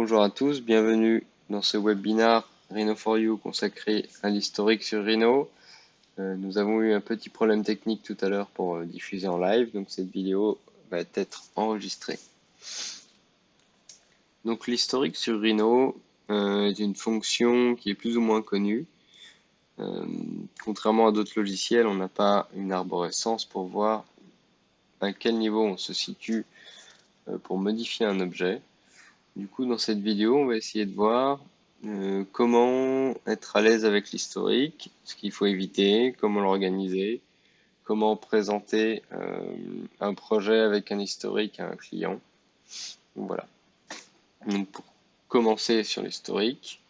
Bonjour à tous, bienvenue dans ce webinaire Rhino4U consacré à l'historique sur Rhino. Nous avons eu un petit problème technique tout à l'heure pour diffuser en live, donc cette vidéo va être enregistrée. Donc l'historique sur Rhino est une fonction qui est plus ou moins connue. Contrairement à d'autres logiciels, on n'a pas une arborescence pour voir à quel niveau on se situe pour modifier un objet. Du coup, dans cette vidéo, on va essayer de voir comment être à l'aise avec l'historique, ce qu'il faut éviter, comment l'organiser, comment présenter un projet avec un historique à un client. Donc, voilà. Donc, pour commencer sur l'historique,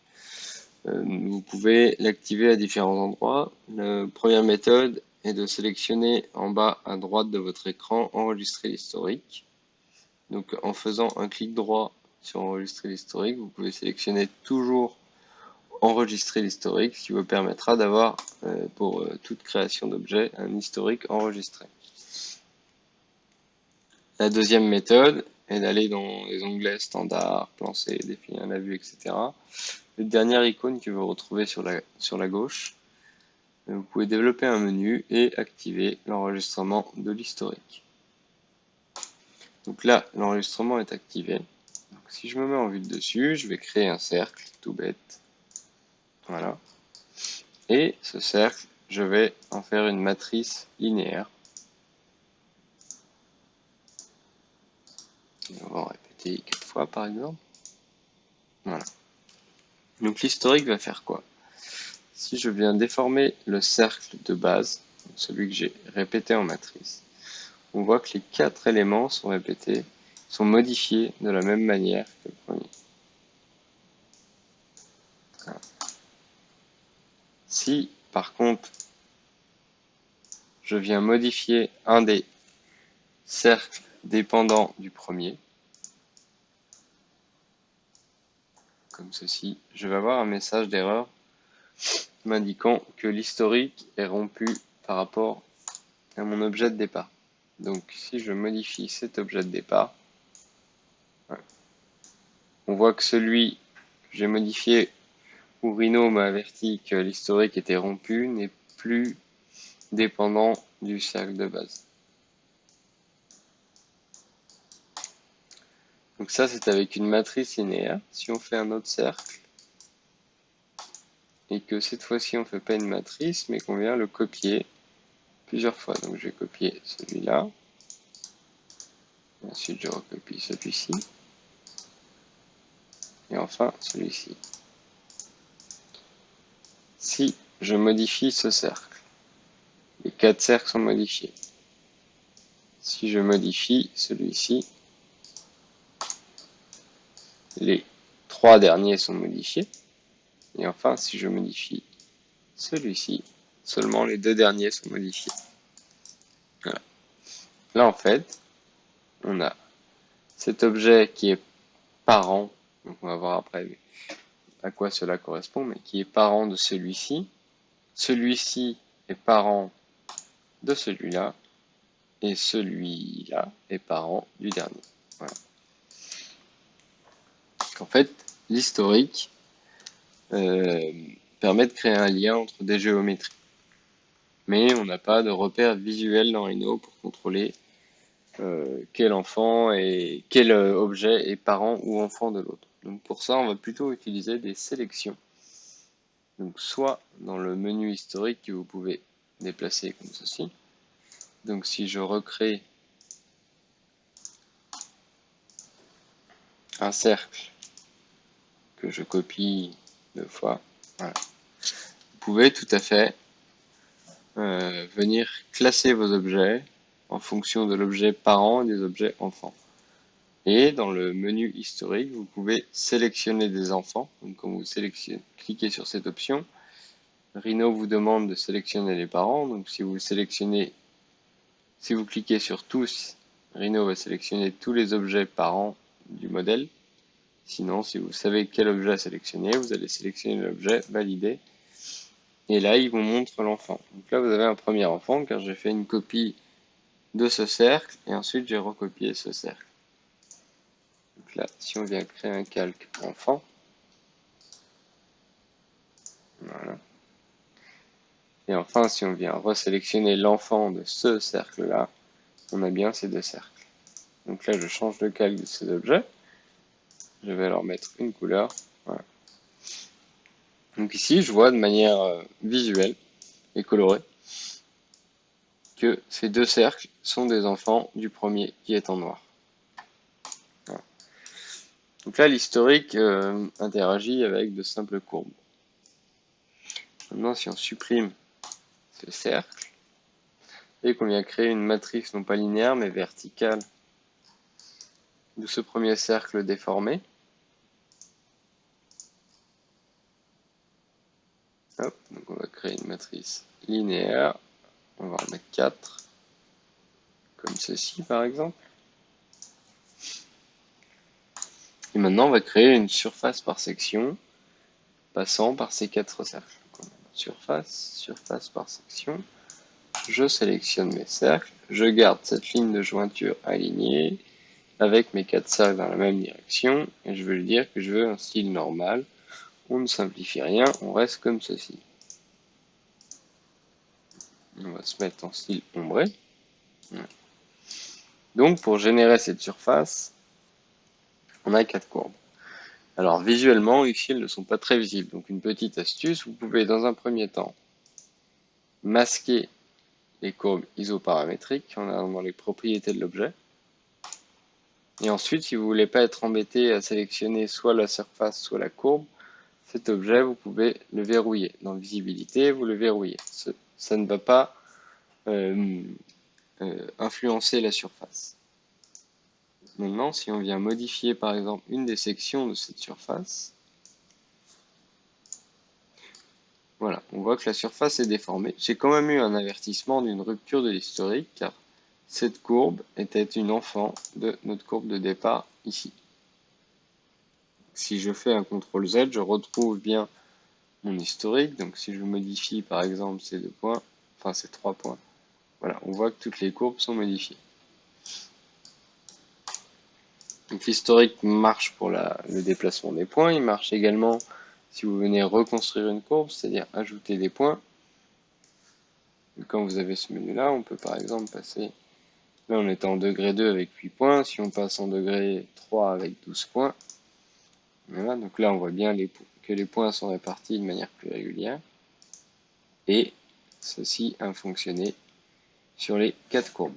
vous pouvez l'activer à différents endroits. La première méthode est de sélectionner en bas à droite de votre écran « Enregistrer l'historique ». Donc en faisant un clic droit sur enregistrer l'historique, vous pouvez sélectionner toujours enregistrer l'historique, ce qui vous permettra d'avoir pour toute création d'objet un historique enregistré. La deuxième méthode est d'aller dans les onglets standard, plan C, définir la vue, etc. Le dernier icône que vous retrouvez sur la gauche, vous pouvez développer un menu et activer l'enregistrement de l'historique. Donc là, l'enregistrement est activé. Donc, si je me mets en vue de dessus, je vais créer un cercle, tout bête. Voilà. Et ce cercle, je vais en faire une matrice linéaire. On va en répéter 4 fois, par exemple. Voilà. Donc l'historique va faire quoi? Si je viens déformer le cercle de base, celui que j'ai répété en matrice, on voit que les 4 éléments sont répétés, sont modifiés de la même manière que le premier. Voilà. Si, par contre, je viens modifier un des cercles dépendants du premier, comme ceci, je vais avoir un message d'erreur m'indiquant que l'historique est rompu par rapport à mon objet de départ. Donc si je modifie cet objet de départ, on voit que celui que j'ai modifié où Rhino m'a averti que l'historique était rompu n'est plus dépendant du cercle de base. Donc ça, c'est avec une matrice linéaire. Si on fait un autre cercle, et que cette fois-ci on ne fait pas une matrice, mais qu'on vient le copier plusieurs fois. Donc je vais copier celui-là, ensuite je recopie celui-ci, et enfin celui-ci. Si je modifie ce cercle, les 4 cercles sont modifiés. Si je modifie celui-ci, les 3 derniers sont modifiés. Et enfin, si je modifie celui-ci, seulement les 2 derniers sont modifiés. Voilà. Là, en fait, on a cet objet qui est parent, donc on va voir après à quoi cela correspond, mais qui est parent de celui-ci. Celui-ci est parent de celui-là, et celui-là est parent du dernier. Voilà. En fait, l'historique permet de créer un lien entre des géométries. Mais on n'a pas de repère visuel dans Rhino pour contrôler quel enfant et quel objet est parent ou enfant de l'autre. Donc pour ça, on va plutôt utiliser des sélections. Donc soit dans le menu historique que vous pouvez déplacer comme ceci. Donc si je recrée un cercle que je copie 2 fois, voilà. Vous pouvez tout à fait venir classer vos objets en fonction de l'objet parent et des objets enfants. Et dans le menu historique, vous pouvez sélectionner des enfants. Donc quand vous cliquez sur cette option, Rhino vous demande de sélectionner les parents. Donc si vous cliquez sur tous, Rhino va sélectionner tous les objets parents du modèle. Sinon, si vous savez quel objet sélectionner, vous allez sélectionner l'objet, valider. Et là, il vous montre l'enfant. Donc là, vous avez un premier enfant, car j'ai fait une copie de ce cercle, et ensuite j'ai recopié ce cercle. Donc Donc là, si on vient créer un calque enfant, voilà. Et enfin, si on vient resélectionner l'enfant de ce cercle-là, on a bien ces deux cercles. Donc là, je change le calque de ces objets. Je vais leur mettre une couleur. Voilà. Donc ici, je vois de manière visuelle et colorée que ces deux cercles sont des enfants du premier qui est en noir. Voilà. Donc là, l'historique interagit avec de simples courbes. Maintenant, si on supprime ce cercle et qu'on vient créer une matrice non pas linéaire mais verticale de ce premier cercle déformé, hop, donc on va créer une matrice linéaire, on va en mettre 4, comme ceci par exemple. Et maintenant, on va créer une surface par section passant par ces 4 cercles. Surface, surface par section. Je sélectionne mes cercles, je garde cette ligne de jointure alignée avec mes 4 cercles dans la même direction et je veux lui dire que je veux un style normal. On ne simplifie rien, on reste comme ceci. On va se mettre en style ombré. Donc pour générer cette surface, on a 4 courbes. Alors visuellement, ici, elles ne sont pas très visibles. Donc une petite astuce, vous pouvez dans un premier temps masquer les courbes isoparamétriques en allant dans les propriétés de l'objet. Et ensuite, si vous ne voulez pas être embêté à sélectionner soit la surface, soit la courbe, cet objet, vous pouvez le verrouiller. Dans visibilité, vous le verrouillez. Ça ne va pas influencer la surface. Maintenant, si on vient modifier par exemple une des sections de cette surface, voilà, on voit que la surface est déformée. J'ai quand même eu un avertissement d'une rupture de l'historique car cette courbe était une enfant de notre courbe de départ ici. Si je fais un CTRL Z, je retrouve bien mon historique. Donc si je modifie par exemple ces 2 points, enfin ces 3 points, voilà, on voit que toutes les courbes sont modifiées. Donc l'historique marche pour le déplacement des points, il marche également si vous venez reconstruire une courbe, c'est-à-dire ajouter des points. Et quand vous avez ce menu-là, on peut par exemple passer, là on est en degré 2 avec 8 points, si on passe en degré 3 avec 12 points, voilà, donc là on voit bien que les points sont répartis de manière plus régulière. Et ceci a fonctionné sur les 4 courbes.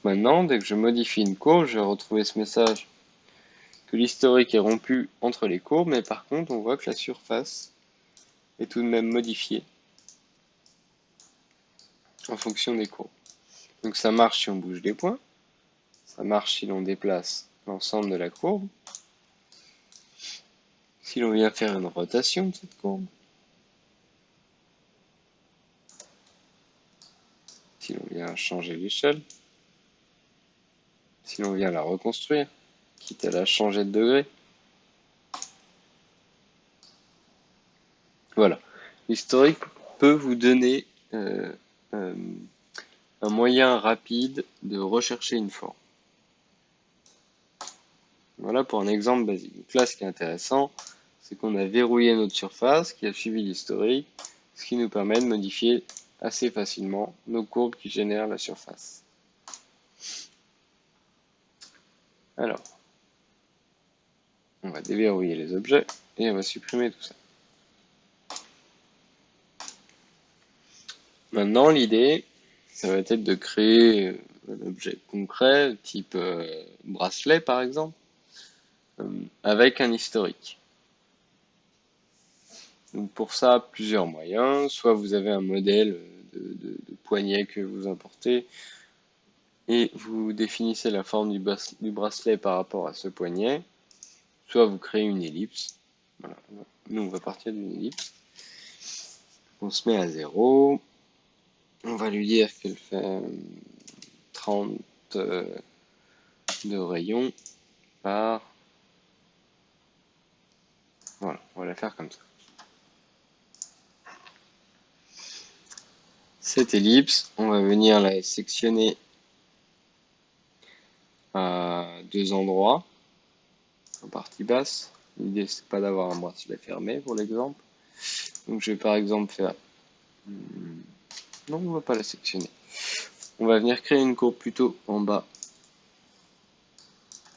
Maintenant, dès que je modifie une courbe, je vais retrouver ce message que l'historique est rompu entre les courbes, mais par contre, on voit que la surface est tout de même modifiée en fonction des courbes. Donc ça marche si on bouge les points, ça marche si l'on déplace l'ensemble de la courbe, si l'on vient faire une rotation de cette courbe, si l'on vient changer l'échelle, si l'on vient la reconstruire, quitte à la changer de degré. Voilà. L'historique peut vous donner un moyen rapide de rechercher une forme. Voilà pour un exemple basique. Donc là, ce qui est intéressant, c'est qu'on a verrouillé notre surface qui a suivi l'historique, ce qui nous permet de modifier assez facilement nos courbes qui génèrent la surface. Alors, on va déverrouiller les objets et on va supprimer tout ça. Maintenant, l'idée, ça va être de créer un objet concret, type bracelet par exemple, avec un historique. Donc pour ça, plusieurs moyens. Soit vous avez un modèle de poignet que vous importez et vous définissez la forme du bracelet par rapport à ce poignet. Soit vous créez une ellipse. Voilà. Nous, on va partir d'une ellipse. On se met à 0. On va lui dire qu'elle fait 30 de rayon par... Voilà, on va la faire comme ça. Cette ellipse, on va venir la sectionner à 2 endroits. en partie basse. L'idée c'est pas d'avoir un bracelet fermé pour l'exemple. Donc je vais par exemple faire... Non, on va pas la sectionner. On va venir créer une courbe plutôt en bas.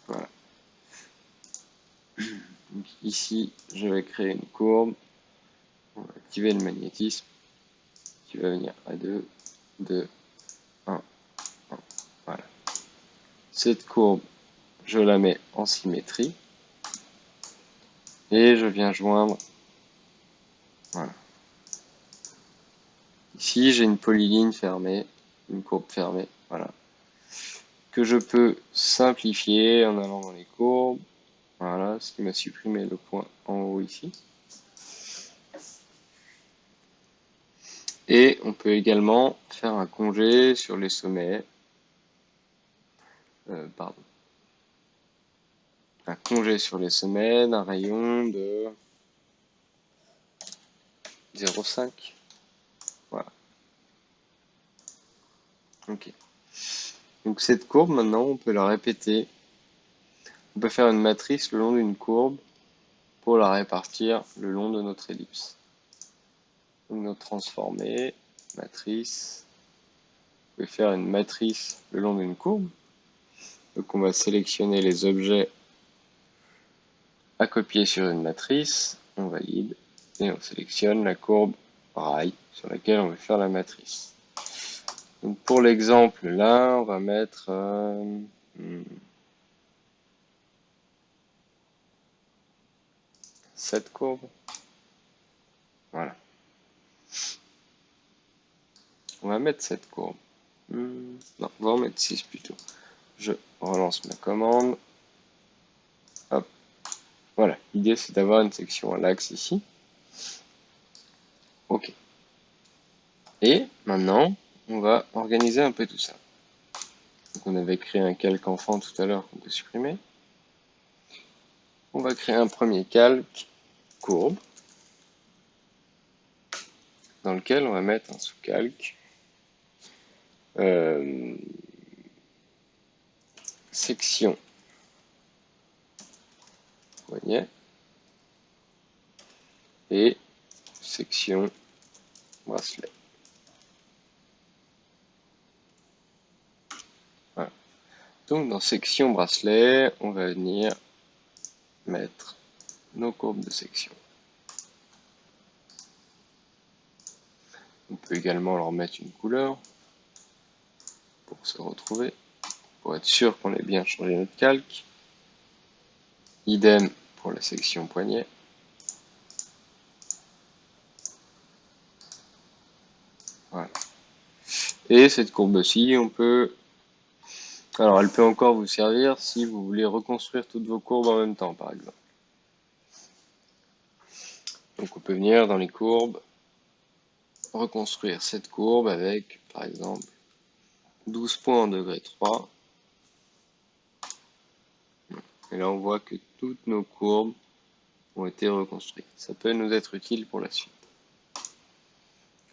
Voilà. Donc ici, je vais créer une courbe. On va activer le magnétisme qui va venir à 2, 2, 1, 1. Voilà. Cette courbe, je la mets en symétrie. Et je viens joindre. Voilà. Ici, j'ai une polyline fermée, une courbe fermée. Voilà. Que je peux simplifier en allant dans les courbes. Voilà, ce qui m'a supprimé le point en haut ici. Et on peut également faire un congé sur les sommets. Pardon. Un congé sur les sommets d'un rayon de 0,5. Voilà. Ok. Donc cette courbe, maintenant, on peut la répéter. On peut faire une matrice le long d'une courbe pour la répartir le long de notre ellipse. Donc notre transformée, matrice. Vous pouvez faire une matrice le long d'une courbe. Donc on va sélectionner les objets à copier sur une matrice, on valide, et on sélectionne la courbe rail sur laquelle on veut faire la matrice. Donc pour l'exemple là, on va mettre cette courbe. Voilà. On va mettre cette courbe. Non, on va en mettre 6 plutôt. Je relance ma commande. Hop. Voilà. L'idée c'est d'avoir une section à l'axe ici. Ok. Et maintenant, on va organiser un peu tout ça. Donc on avait créé un calque enfant tout à l'heure qu'on peut supprimer. On va créer un premier calque courbe dans lequel on va mettre un sous-calque section poignet et section bracelet. Voilà. Donc dans section bracelet, on va venir mettre nos courbes de section. On peut également leur mettre une couleur pour se retrouver, pour être sûr qu'on ait bien changé notre calque. Idem pour la section poignet. Voilà. Et cette courbe-ci, on peut... Alors, elle peut encore vous servir si vous voulez reconstruire toutes vos courbes en même temps, par exemple. Donc, on peut venir dans les courbes, reconstruire cette courbe avec, par exemple, 12 points en degré 3. Et là, on voit que toutes nos courbes ont été reconstruites. Ça peut nous être utile pour la suite.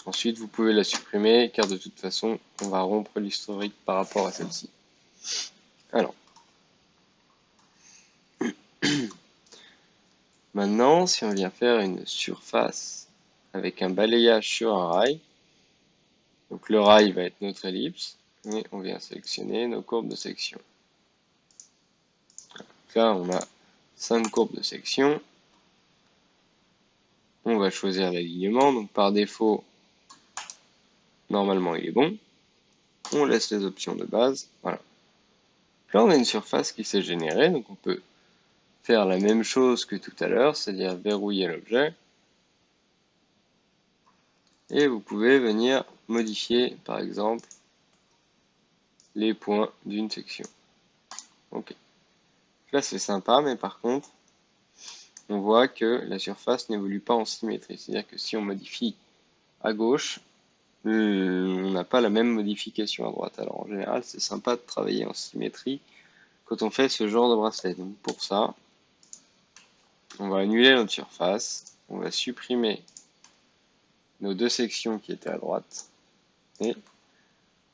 Ensuite, vous pouvez la supprimer, car de toute façon, on va rompre l'historique par rapport à celle-ci. Alors, maintenant, si on vient faire une surface avec un balayage sur un rail, donc le rail va être notre ellipse, et on vient sélectionner nos courbes de section. Donc là, on a 5 courbes de section. On va choisir l'alignement, donc par défaut, normalement il est bon. On laisse les options de base, voilà. Là, on a une surface qui s'est générée, donc on peut faire la même chose que tout à l'heure, c'est-à-dire verrouiller l'objet. Et vous pouvez venir modifier, par exemple, les points d'une section. Ok. Là, c'est sympa, mais par contre, on voit que la surface n'évolue pas en symétrie. C'est-à-dire que si on modifie à gauche, on n'a pas la même modification à droite. Alors en général, c'est sympa de travailler en symétrie quand on fait ce genre de bracelet. Donc pour ça, on va annuler notre surface, on va supprimer nos deux sections qui étaient à droite, et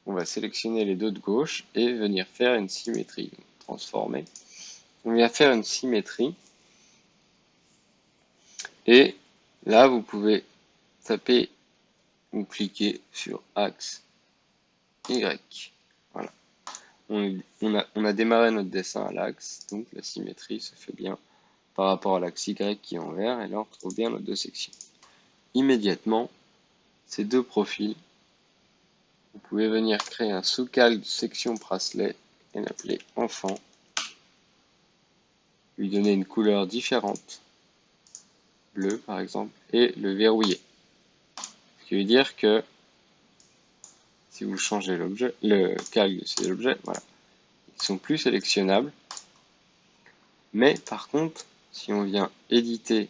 on va sélectionner les deux de gauche et venir faire une symétrie. Donc, transformer. on vient faire une symétrie. Et là, vous pouvez taper ou cliquer sur axe Y. Voilà. On a démarré notre dessin à l'axe, donc la symétrie se fait bien par rapport à l'axe Y qui est en vert, et là on retrouve bien nos deux sections. Immédiatement, ces deux profils, vous pouvez venir créer un sous-calque de section bracelet et l'appeler enfant, lui donner une couleur différente, bleu par exemple, et le verrouiller. Ce qui veut dire que si vous changez l'objet, le calque de ces objets, voilà, ils sont plus sélectionnables. Mais par contre, si on vient éditer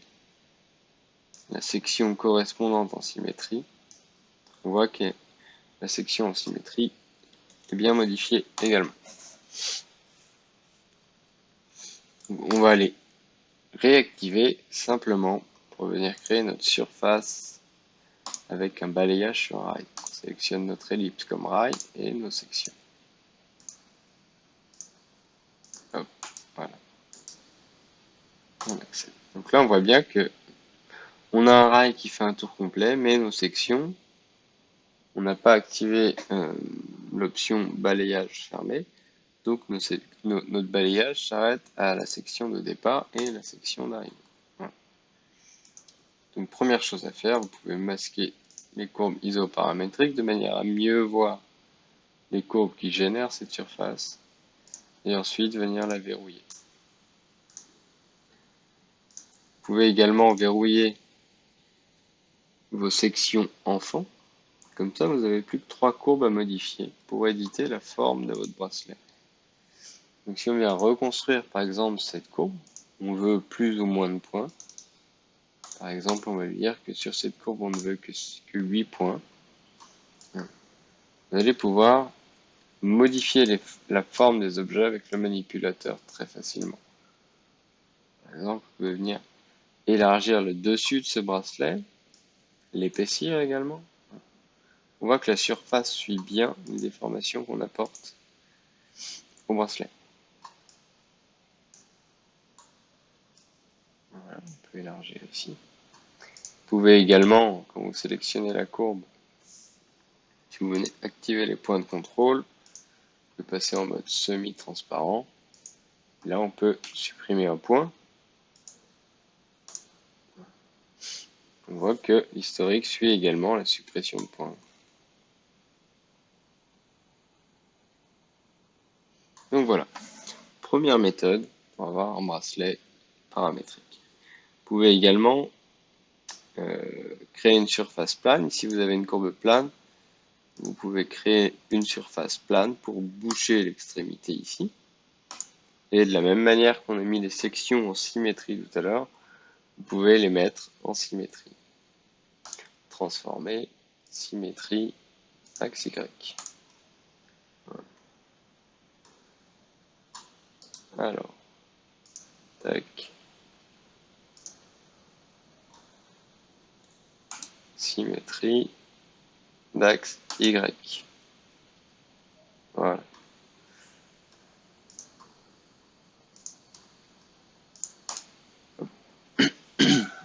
la section correspondante en symétrie, on voit que la section en symétrie est bien modifiée également. Donc, on va aller réactiver simplement pour venir créer notre surface avec un balayage sur rail. On sélectionne notre ellipse comme rail et nos sections. Hop, voilà. On accepte. Donc là, on voit bien que on a un rail qui fait un tour complet, mais nos sections, on n'a pas activé l'option balayage fermé. Donc notre balayage s'arrête à la section de départ et la section d'arrivée. Voilà. Donc première chose à faire, vous pouvez masquer les courbes isoparamétriques de manière à mieux voir les courbes qui génèrent cette surface et ensuite venir la verrouiller. Vous pouvez également verrouiller vos sections enfants. Comme ça, vous n'avez plus que 3 courbes à modifier pour éditer la forme de votre bracelet. Donc si on vient reconstruire par exemple cette courbe, on veut plus ou moins de points. Par exemple, on va lui dire que sur cette courbe, on ne veut que 8 points. Vous allez pouvoir modifier la forme des objets avec le manipulateur très facilement. Par exemple, vous pouvez venir élargir le dessus de ce bracelet, l'épaissir également. On voit que la surface suit bien les déformations qu'on apporte au bracelet. Voilà, on peut élargir ici. Vous pouvez également, quand vous sélectionnez la courbe, si vous venez activer les points de contrôle, vous pouvez passer en mode semi-transparent. Là, on peut supprimer un point. On voit que l'historique suit également la suppression de points. Donc voilà, première méthode pour avoir un bracelet paramétrique. Vous pouvez également créer une surface plane. Ici, vous avez une courbe plane. Vous pouvez créer une surface plane pour boucher l'extrémité ici. Et de la même manière qu'on a mis les sections en symétrie tout à l'heure, vous pouvez les mettre en symétrie. Transformer, symétrie, axe Y. Voilà. Alors, tac. Symétrie d'axe Y. Voilà.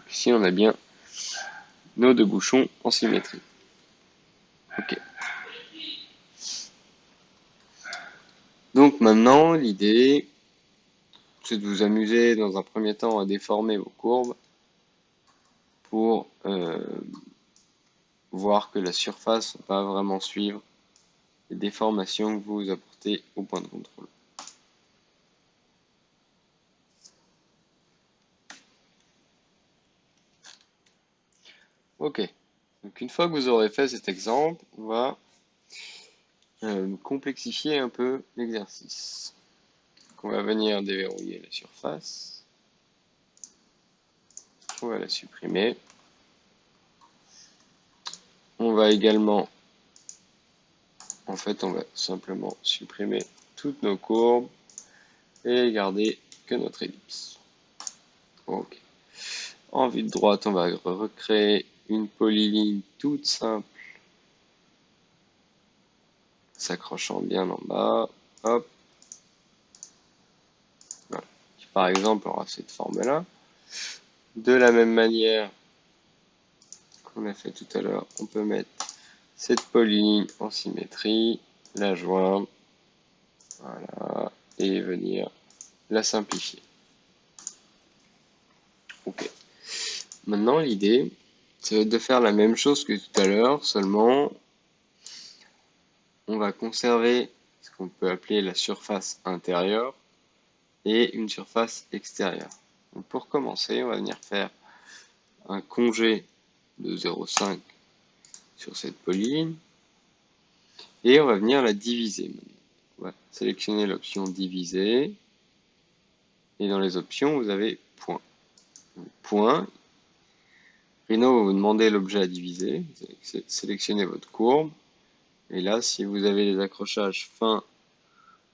Ici, on a bien nos deux bouchons en symétrie. Ok. Donc maintenant, l'idée, c'est de vous amuser dans un premier temps à déformer vos courbes pour voir que la surface ne va pas vraiment suivre les déformations que vous apportez au point de contrôle. Ok, donc une fois que vous aurez fait cet exemple, on va complexifier un peu l'exercice. On va venir déverrouiller la surface, on va la supprimer. On va également, en fait, on va simplement supprimer toutes nos courbes et garder que notre ellipse. Ok. En vue de droite, on va recréer une polyligne toute simple, s'accrochant bien en bas. Hop. Voilà. par exemple, aura cette forme-là. De la même manière qu'on a fait tout à l'heure, on peut mettre cette polyligne en symétrie, la joindre, voilà, et venir la simplifier. Ok. Maintenant, l'idée, ça va être de faire la même chose que tout à l'heure, seulement on va conserver ce qu'on peut appeler la surface intérieure et une surface extérieure. Donc pour commencer, on va venir faire un congé de 0,5 sur cette polyligne et on va venir la diviser. On va sélectionner l'option diviser et dans les options, vous avez point. Point. Rhino va vous demander l'objet à diviser. Vous allez sélectionner votre courbe. Et là, si vous avez les accrochages fins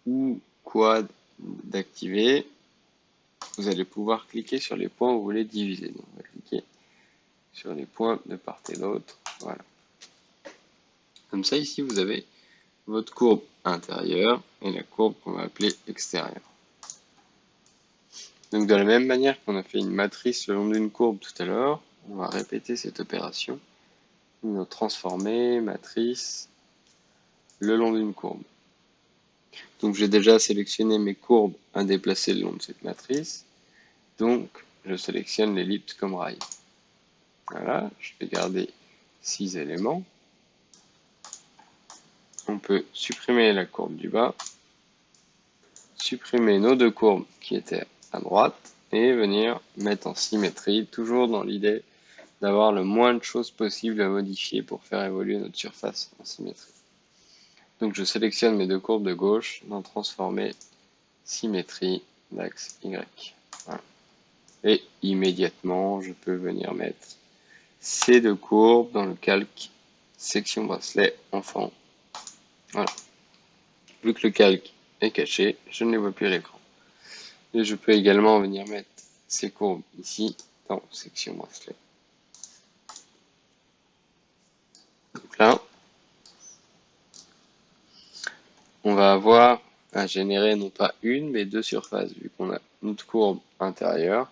ou quad d'activer, vous allez pouvoir cliquer sur les points où vous voulez diviser. Donc, on va cliquer sur les points de part et d'autre. Voilà. Comme ça, ici, vous avez votre courbe intérieure et la courbe qu'on va appeler extérieure. Donc, de la même manière qu'on a fait une matrice le long d'une courbe tout à l'heure, on va répéter cette opération. On va transformer matrice le long d'une courbe. Donc, j'ai déjà sélectionné mes courbes à déplacer le long de cette matrice. Donc, je sélectionne l'ellipse comme rail. Voilà, je vais garder 6 éléments. On peut supprimer la courbe du bas, supprimer nos deux courbes qui étaient à droite et venir mettre en symétrie, toujours dans l'idée d'avoir le moins de choses possible à modifier pour faire évoluer notre surface en symétrie. Donc je sélectionne mes deux courbes de gauche dans transformer symétrie d'axe Y. Voilà. Et immédiatement, je peux venir mettre ces deux courbes dans le calque section bracelet enfant. Voilà. Vu que le calque est caché, je ne les vois plus à l'écran. Et je peux également venir mettre ces courbes ici dans section bracelet. Donc là, on va avoir à générer non pas une, mais deux surfaces, vu qu'on a notre courbe intérieure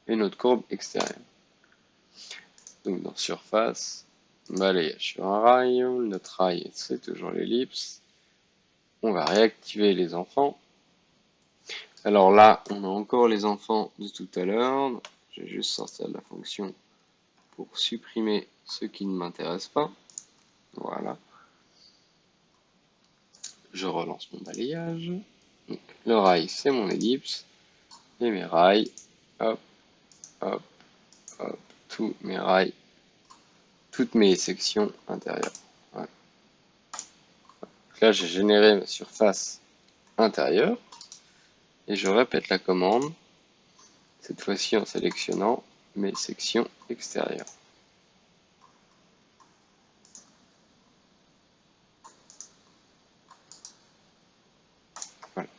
et notre courbe extérieure. Donc dans surface, balayage sur un rail, notre rail c'est toujours l'ellipse. On va réactiver les enfants. Alors là, on a encore les enfants de tout à l'heure. Je vais juste sortir de la fonction pour supprimer ceux qui ne m'intéressent pas. Voilà. Je relance mon balayage. Donc, le rail, c'est mon ellipse. Et mes rails, hop, hop, hop, tous mes rails, toutes mes sections intérieures. Voilà. Donc là, j'ai généré ma surface intérieure. Et je répète la commande, cette fois-ci en sélectionnant mes sections extérieures. Voilà.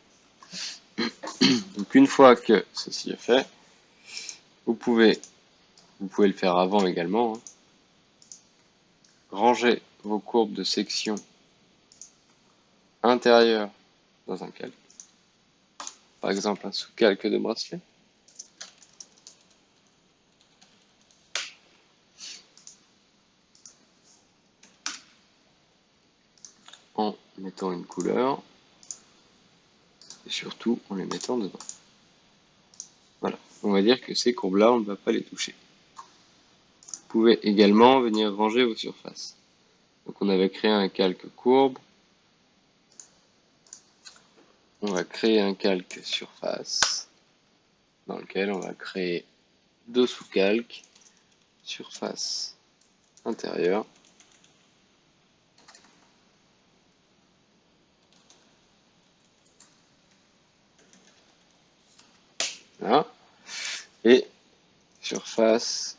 Donc une fois que ceci est fait, vous pouvez le faire avant également, hein, ranger vos courbes de section intérieures dans un calque. Par exemple un sous-calque de bracelet. En mettant une couleur et surtout en les mettant dedans. Voilà, on va dire que ces courbes-là, on ne va pas les toucher. Vous pouvez également venir ranger vos surfaces. Donc on avait créé un calque courbe. On va créer un calque surface dans lequel on va créer deux sous-calques, surface intérieure. Voilà. Et surface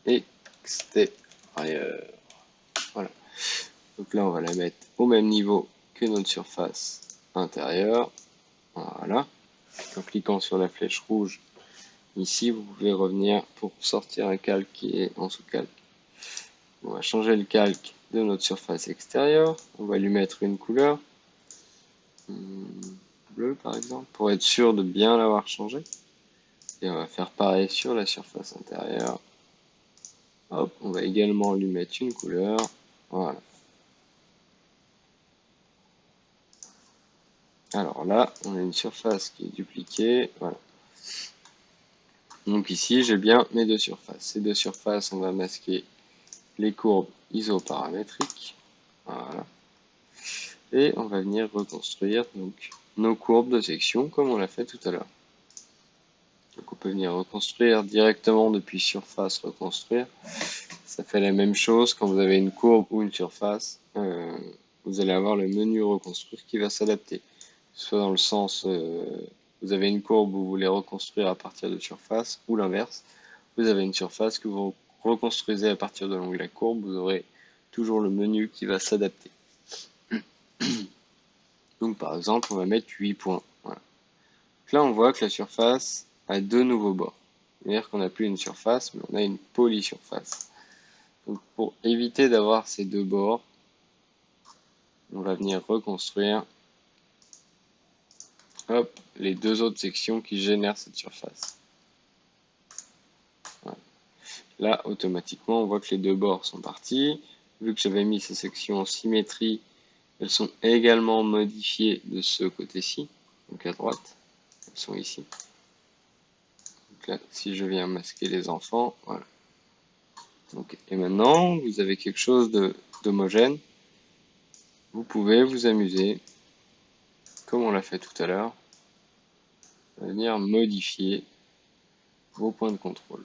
extérieure. Voilà. Donc là, on va la mettre au même niveau que notre surface intérieure. Voilà. En cliquant sur la flèche rouge, ici, vous pouvez revenir pour sortir un calque qui est en sous-calque. On va changer le calque de notre surface extérieure. On va lui mettre une couleur. bleu par exemple, pour être sûr de bien l'avoir changé. Et on va faire pareil sur la surface intérieure. Hop, on va également lui mettre une couleur. Voilà. Alors là, on a une surface qui est dupliquée. Voilà. Donc ici, j'ai bien mes deux surfaces. Ces deux surfaces, on va masquer les courbes isoparamétriques. Voilà. Et on va venir reconstruire donc, nos courbes de section comme on l'a fait tout à l'heure. Donc on peut venir reconstruire directement depuis surface, reconstruire. Ça fait la même chose quand vous avez une courbe ou une surface. Vous allez avoir le menu reconstruire qui va s'adapter. Soit dans le sens, vous avez une courbe où vous voulez reconstruire à partir de surface, ou l'inverse. Vous avez une surface que vous reconstruisez à partir de l'onglet courbe, vous aurez toujours le menu qui va s'adapter. Donc par exemple, on va mettre 8 points. Voilà. Donc là, on voit que la surface a deux nouveaux bords. C'est-à-dire qu'on n'a plus une surface, mais on a une polysurface. Donc pour éviter d'avoir ces deux bords, on va venir reconstruire hop, les deux autres sections qui génèrent cette surface. Voilà. Là, automatiquement, on voit que les deux bords sont partis. Vu que j'avais mis ces sections en symétrie, elles sont également modifiées de ce côté-ci, donc à droite. Elles sont ici. Donc là, si je viens masquer les enfants, voilà. Donc, et maintenant, vous avez quelque chose d'homogène. Vous pouvez vous amuser, comme on l'a fait tout à l'heure, à venir modifier vos points de contrôle.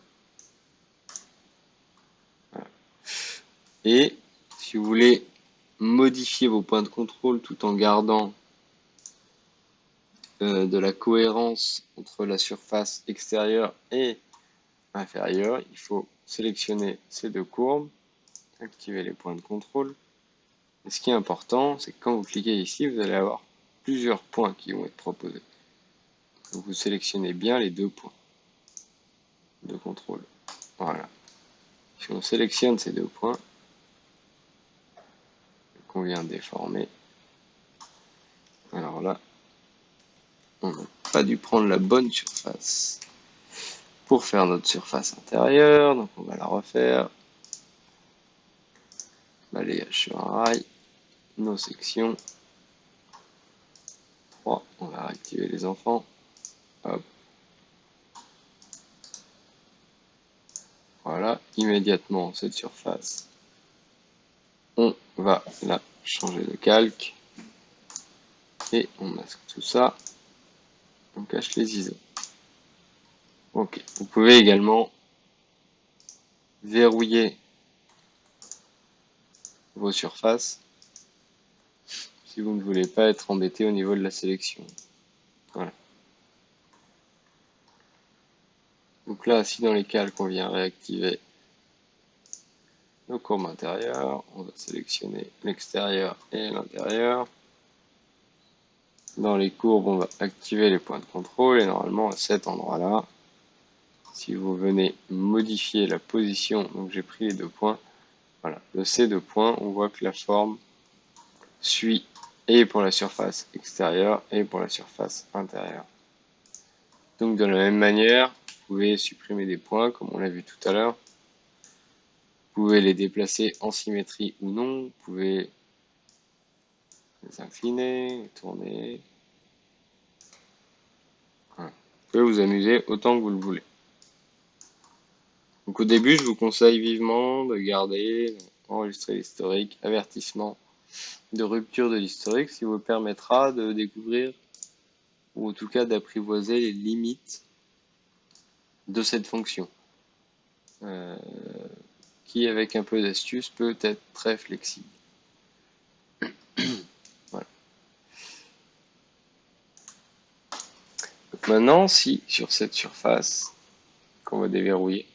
Voilà. Et si vous voulez modifier vos points de contrôle tout en gardant de la cohérence entre la surface extérieure et inférieure, il faut sélectionner ces deux courbes, activer les points de contrôle. Et ce qui est important, c'est que quand vous cliquez ici, vous allez avoir plusieurs points qui vont être proposés. Donc vous sélectionnez bien les deux points de contrôle. Voilà. Si on sélectionne ces deux points, qu'on vient déformer, alors là, on n'a pas dû prendre la bonne surface pour faire notre surface intérieure, donc on va la refaire. Balayage sur un rail, nos sections. 3, on va réactiver les enfants. Hop. Voilà, immédiatement cette surface, on va la changer de calque. Et on masque tout ça. On cache les ISO. Ok, vous pouvez également verrouiller vos surfaces si vous ne voulez pas être embêté au niveau de la sélection. Voilà. Donc là, si dans les calques, on vient réactiver nos courbes intérieures, on va sélectionner l'extérieur et l'intérieur. Dans les courbes, on va activer les points de contrôle et normalement à cet endroit-là, si vous venez modifier la position, donc j'ai pris les deux points, voilà, de ces deux points, on voit que la forme suit et pour la surface extérieure et pour la surface intérieure. Donc de la même manière, vous pouvez supprimer des points comme on l'a vu tout à l'heure. Vous pouvez les déplacer en symétrie ou non. Vous pouvez les incliner, les tourner. Voilà. Vous pouvez vous amuser autant que vous le voulez. Donc au début, je vous conseille vivement de garder, enregistrer l'historique, avertissement de rupture de l'historique, ce qui vous permettra de découvrir, ou en tout cas d'apprivoiser les limites de cette fonction, qui avec un peu d'astuce peut être très flexible. Voilà. Donc maintenant, si sur cette surface qu'on va déverrouiller,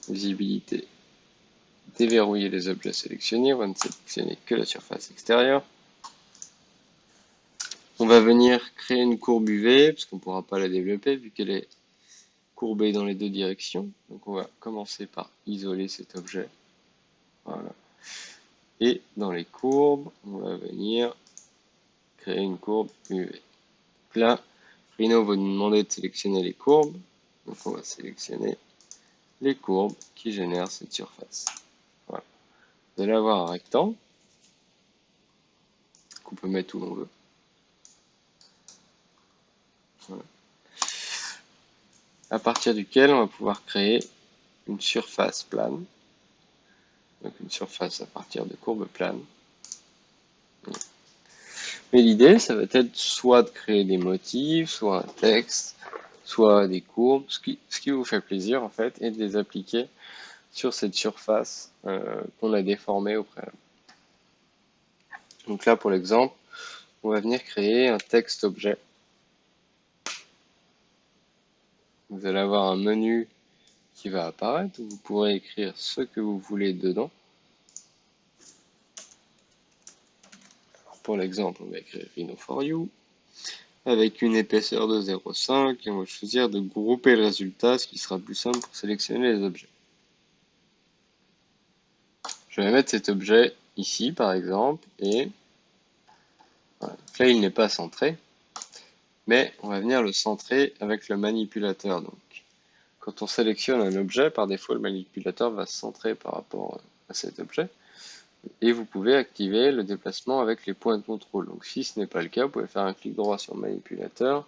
visibilité, déverrouiller les objets sélectionnés, on va ne sélectionner que la surface extérieure. On va venir créer une courbe UV, parce qu'on ne pourra pas la développer vu qu'elle est courbée dans les deux directions. Donc on va commencer par isoler cet objet. Voilà. Et dans les courbes, on va venir créer une courbe UV. Là, Rhino va nous demander de sélectionner les courbes. Donc on va sélectionner les courbes qui génèrent cette surface. Voilà. Vous allez avoir un rectangle qu'on peut mettre où l'on veut. Voilà. À partir duquel on va pouvoir créer une surface plane. Donc une surface à partir de courbes planes. Mais l'idée, ça va être soit de créer des motifs, soit un texte, soit des courbes, ce qui vous fait plaisir en fait, et de les appliquer sur cette surface qu'on a déformée au préalable. Donc là, pour l'exemple, on va venir créer un texte objet. Vous allez avoir un menu qui va apparaître, où vous pourrez écrire ce que vous voulez dedans. Pour l'exemple, on va écrire Rhino for You, avec une épaisseur de 0,5, et on va choisir de grouper le résultat, ce qui sera plus simple pour sélectionner les objets. Je vais mettre cet objet ici, par exemple, et voilà. Donc là, il n'est pas centré, mais on va venir le centrer avec le manipulateur. Donc, quand on sélectionne un objet, par défaut, le manipulateur va se centrer par rapport à cet objet. Et vous pouvez activer le déplacement avec les points de contrôle. Donc si ce n'est pas le cas, vous pouvez faire un clic droit sur le manipulateur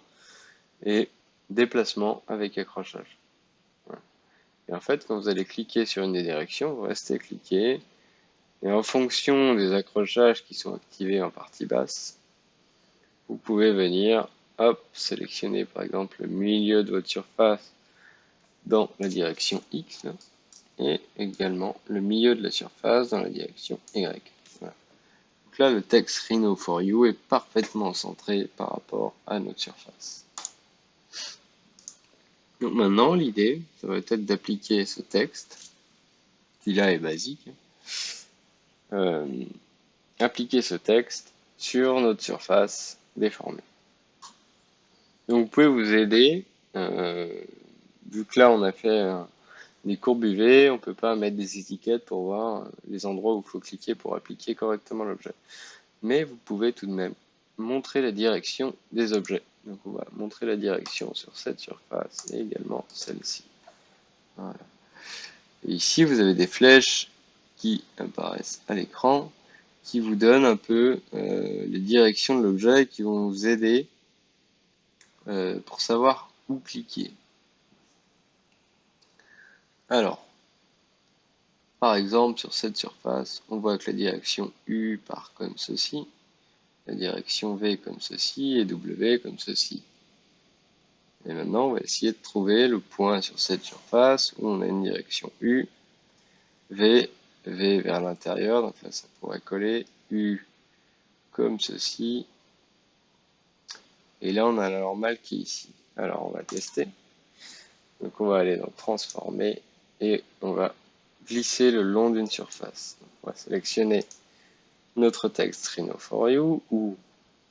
et déplacement avec accrochage. Voilà. Et en fait, quand vous allez cliquer sur une des directions, vous restez cliqué. Et en fonction des accrochages qui sont activés en partie basse, vous pouvez venir, hop, sélectionner par exemple le milieu de votre surface dans la direction X, là, et également le milieu de la surface dans la direction Y. Voilà. Donc là, le texte Rhino for You est parfaitement centré par rapport à notre surface. Donc maintenant, l'idée, ça va être d'appliquer ce texte, qui là est basique, appliquer ce texte sur notre surface déformée. Donc vous pouvez vous aider, vu que là on a fait des courbes UV, on ne peut pas mettre des étiquettes pour voir les endroits où il faut cliquer pour appliquer correctement l'objet. Mais vous pouvez tout de même montrer la direction des objets. Donc on va montrer la direction sur cette surface et également celle-ci. Voilà. Et ici vous avez des flèches qui apparaissent à l'écran, qui vous donnent un peu les directions de l'objet et qui vont vous aider pour savoir où cliquer. Alors, par exemple, sur cette surface, on voit que la direction U part comme ceci, la direction V comme ceci et W comme ceci. Et maintenant, on va essayer de trouver le point sur cette surface où on a une direction U, V, V vers l'intérieur, donc là ça pourrait coller, U comme ceci, et là on a la normale qui est ici. Alors on va tester. Donc on va aller dans Transformer et on va glisser le long d'une surface. Donc, on va sélectionner notre texte Rhino for You ou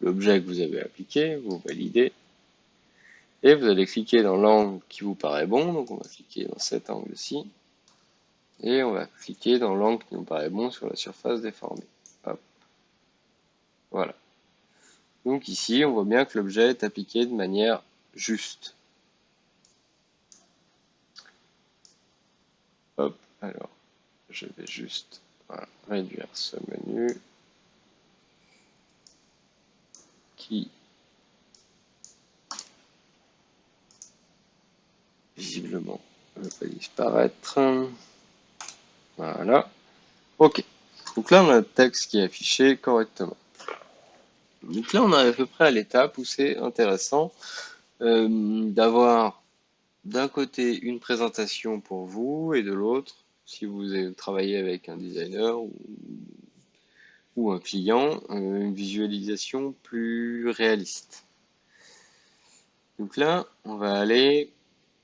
l'objet que vous avez appliqué, vous validez, et vous allez cliquer dans l'angle qui vous paraît bon, donc on va cliquer dans cet angle-ci, et on va cliquer dans l'angle qui nous paraît bon sur la surface déformée. Hop. Voilà. Donc ici, on voit bien que l'objet est appliqué de manière juste. Hop, alors, je vais juste réduire ce menu qui visiblement ne va pas disparaître. Voilà. Ok. Donc là, on a le texte qui est affiché correctement. Donc là, on arrive à peu près à l'étape où c'est intéressant d'avoir d'un côté une présentation pour vous et de l'autre, si vous travaillez avec un designer ou un client, une visualisation plus réaliste. Donc là, on va aller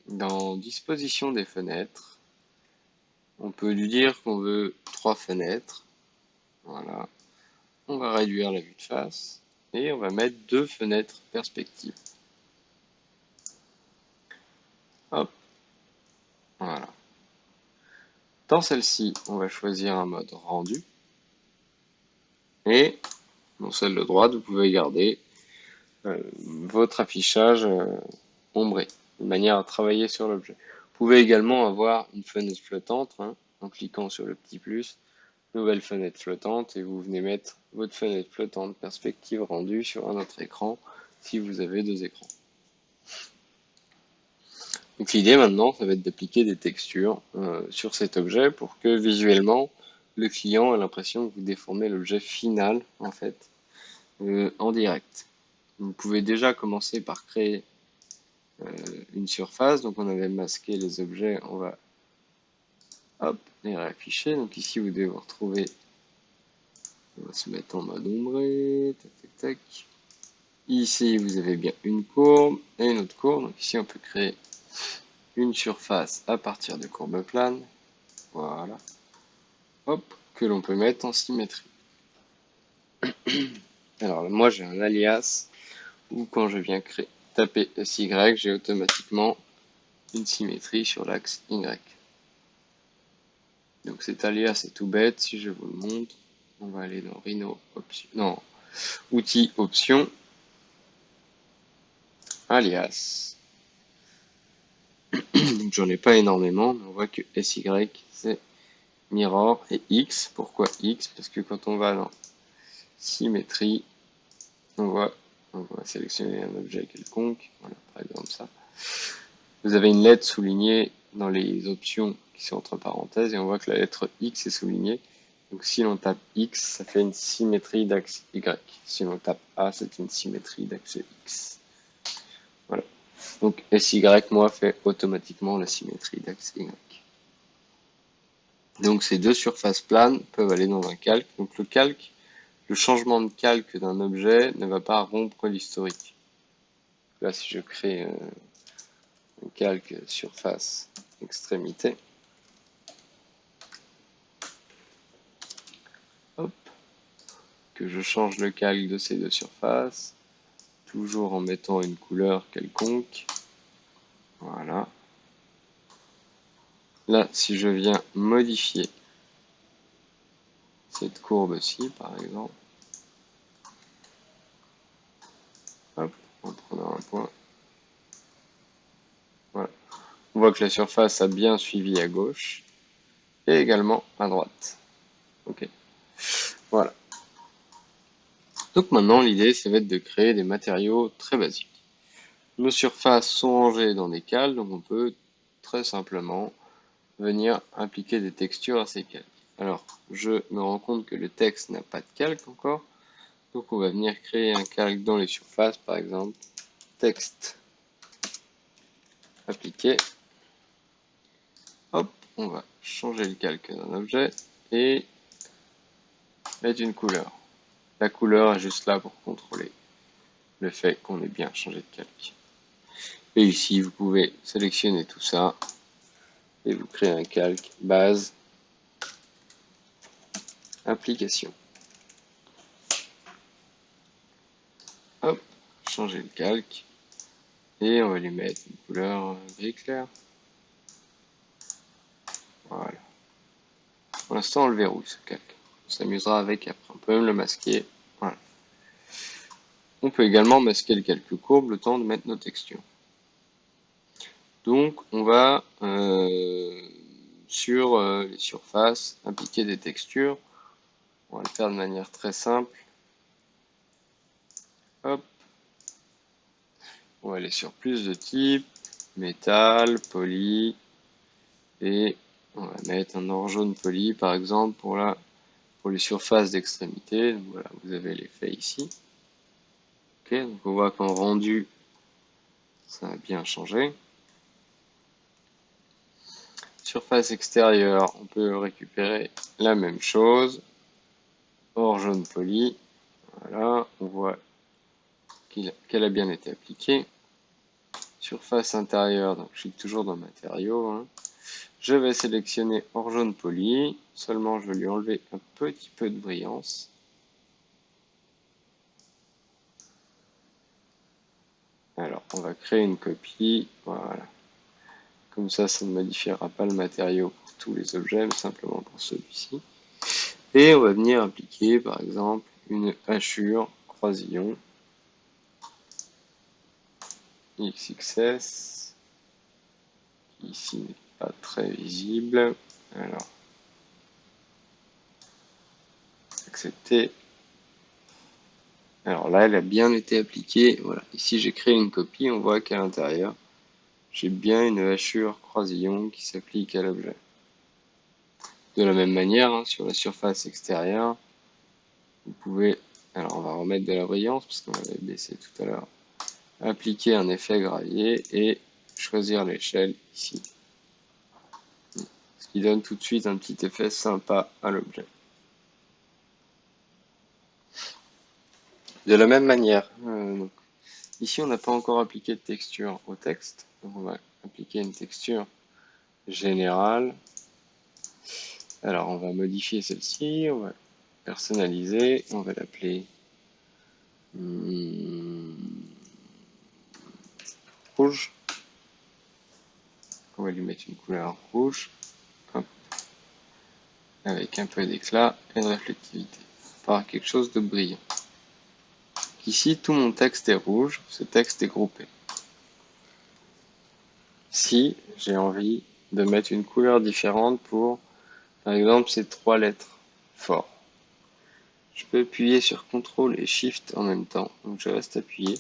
dans disposition des fenêtres. On peut lui dire qu'on veut 3 fenêtres. Voilà. On va réduire la vue de face et on va mettre 2 fenêtres perspectives. Hop. Voilà. Dans celle-ci, on va choisir un mode rendu. Et dans celle de droite, vous pouvez garder votre affichage ombré, de manière à travailler sur l'objet. Vous pouvez également avoir une fenêtre flottante, hein, en cliquant sur le petit plus, nouvelle fenêtre flottante, et vous venez mettre votre fenêtre flottante perspective rendue sur un autre écran, si vous avez deux écrans. Donc l'idée maintenant, ça va être d'appliquer des textures sur cet objet pour que visuellement, le client ait l'impression que vous déformez l'objet final, en fait, en direct. Vous pouvez déjà commencer par créer une surface. Donc on avait masqué les objets, on va hop, les réafficher. Donc ici vous devez vous retrouver, on va se mettre en mode ombré, tac tac tac. Ici vous avez bien une courbe et une autre courbe. Donc ici on peut créer une surface à partir de courbes planes. Voilà. Hop, que l'on peut mettre en symétrie. Alors moi j'ai un alias où quand je viens taper SY, j'ai automatiquement une symétrie sur l'axe Y. Donc cet alias c'est tout bête, si je vous le montre, on va aller dans Rhino, option, non, outils, options, alias. Donc j'en ai pas énormément, mais on voit que SY c'est mirror et X. Pourquoi X? Parce que quand on va dans symétrie, on va sélectionner un objet quelconque, voilà, par exemple ça. Vous avez une lettre soulignée dans les options qui sont entre parenthèses et on voit que la lettre X est soulignée. Donc si l'on tape X, ça fait une symétrie d'axe Y. Si l'on tape A, c'est une symétrie d'axe X. Voilà. Donc SY, moi, fait automatiquement la symétrie d'axe Y. Donc ces deux surfaces planes peuvent aller dans un calque. Donc le changement de calque d'un objet ne va pas rompre l'historique. Là, si je crée un calque surface extrémité, hop, que je change le calque de ces deux surfaces, toujours en mettant une couleur quelconque. Voilà. Là, si je viens modifier cette courbe-ci, par exemple, hop, en prenant un point, voilà. On voit que la surface a bien suivi à gauche et également à droite. Ok. Voilà. Donc maintenant, l'idée, ça va être de créer des matériaux très basiques. Nos surfaces sont rangées dans des cales, donc on peut très simplement venir appliquer des textures à ces calques. Alors, je me rends compte que le texte n'a pas de calque encore, donc on va venir créer un calque dans les surfaces, par exemple, texte appliqué. Hop, on va changer le calque d'un objet et mettre une couleur. La couleur est juste là pour contrôler le fait qu'on ait bien changé de calque. Et ici, vous pouvez sélectionner tout ça et vous créez un calque base application. Hop, changer le calque et on va lui mettre une couleur gris clair. Voilà. Pour l'instant, on le verrouille ce calque. On s'amusera avec après. On peut même le masquer. Voilà. On peut également masquer le calque courbe le temps de mettre nos textures. Donc, on va sur les surfaces appliquer des textures. On va le faire de manière très simple. Hop. On va aller sur plus de types, métal, poly, et on va mettre un or jaune poli par exemple pour les surfaces d'extrémité. Donc voilà, vous avez l'effet ici. Ok, donc on voit qu'en rendu, ça a bien changé. Surface extérieure, on peut récupérer la même chose. Or jaune poli, voilà, on voit qu'elle a bien été appliquée. Surface intérieure, donc je suis toujours dans matériaux. Hein. Je vais sélectionner or jaune poli, seulement je vais lui enlever un petit peu de brillance. Alors, on va créer une copie, voilà. Comme ça ne modifiera pas le matériau pour tous les objets, mais simplement pour celui-ci. Et on va venir appliquer, par exemple, une hachure croisillon. XXS, qui ici n'est pas très visible. Alors, accepter. Alors là, elle a bien été appliquée. Voilà. Ici, j'ai créé une copie. On voit qu'à l'intérieur, j'ai bien une hachure croisillon qui s'applique à l'objet. De la même manière, hein, sur la surface extérieure, vous pouvez, alors on va remettre de la brillance parce qu'on avait baissé tout à l'heure, appliquer un effet gravier et choisir l'échelle ici. Ce qui donne tout de suite un petit effet sympa à l'objet. De la même manière, ici on n'a pas encore appliqué de texture au texte, donc on va appliquer une texture générale. Alors on va modifier celle-ci, on va personnaliser, on va l'appeler rouge. On va lui mettre une couleur rouge, hop, avec un peu d'éclat et de réflectivité, par quelque chose de brillant. Ici, tout mon texte est rouge, ce texte est groupé. Si j'ai envie de mettre une couleur différente pour, par exemple, ces 3 lettres fort, je peux appuyer sur CTRL et SHIFT en même temps. Donc je reste appuyé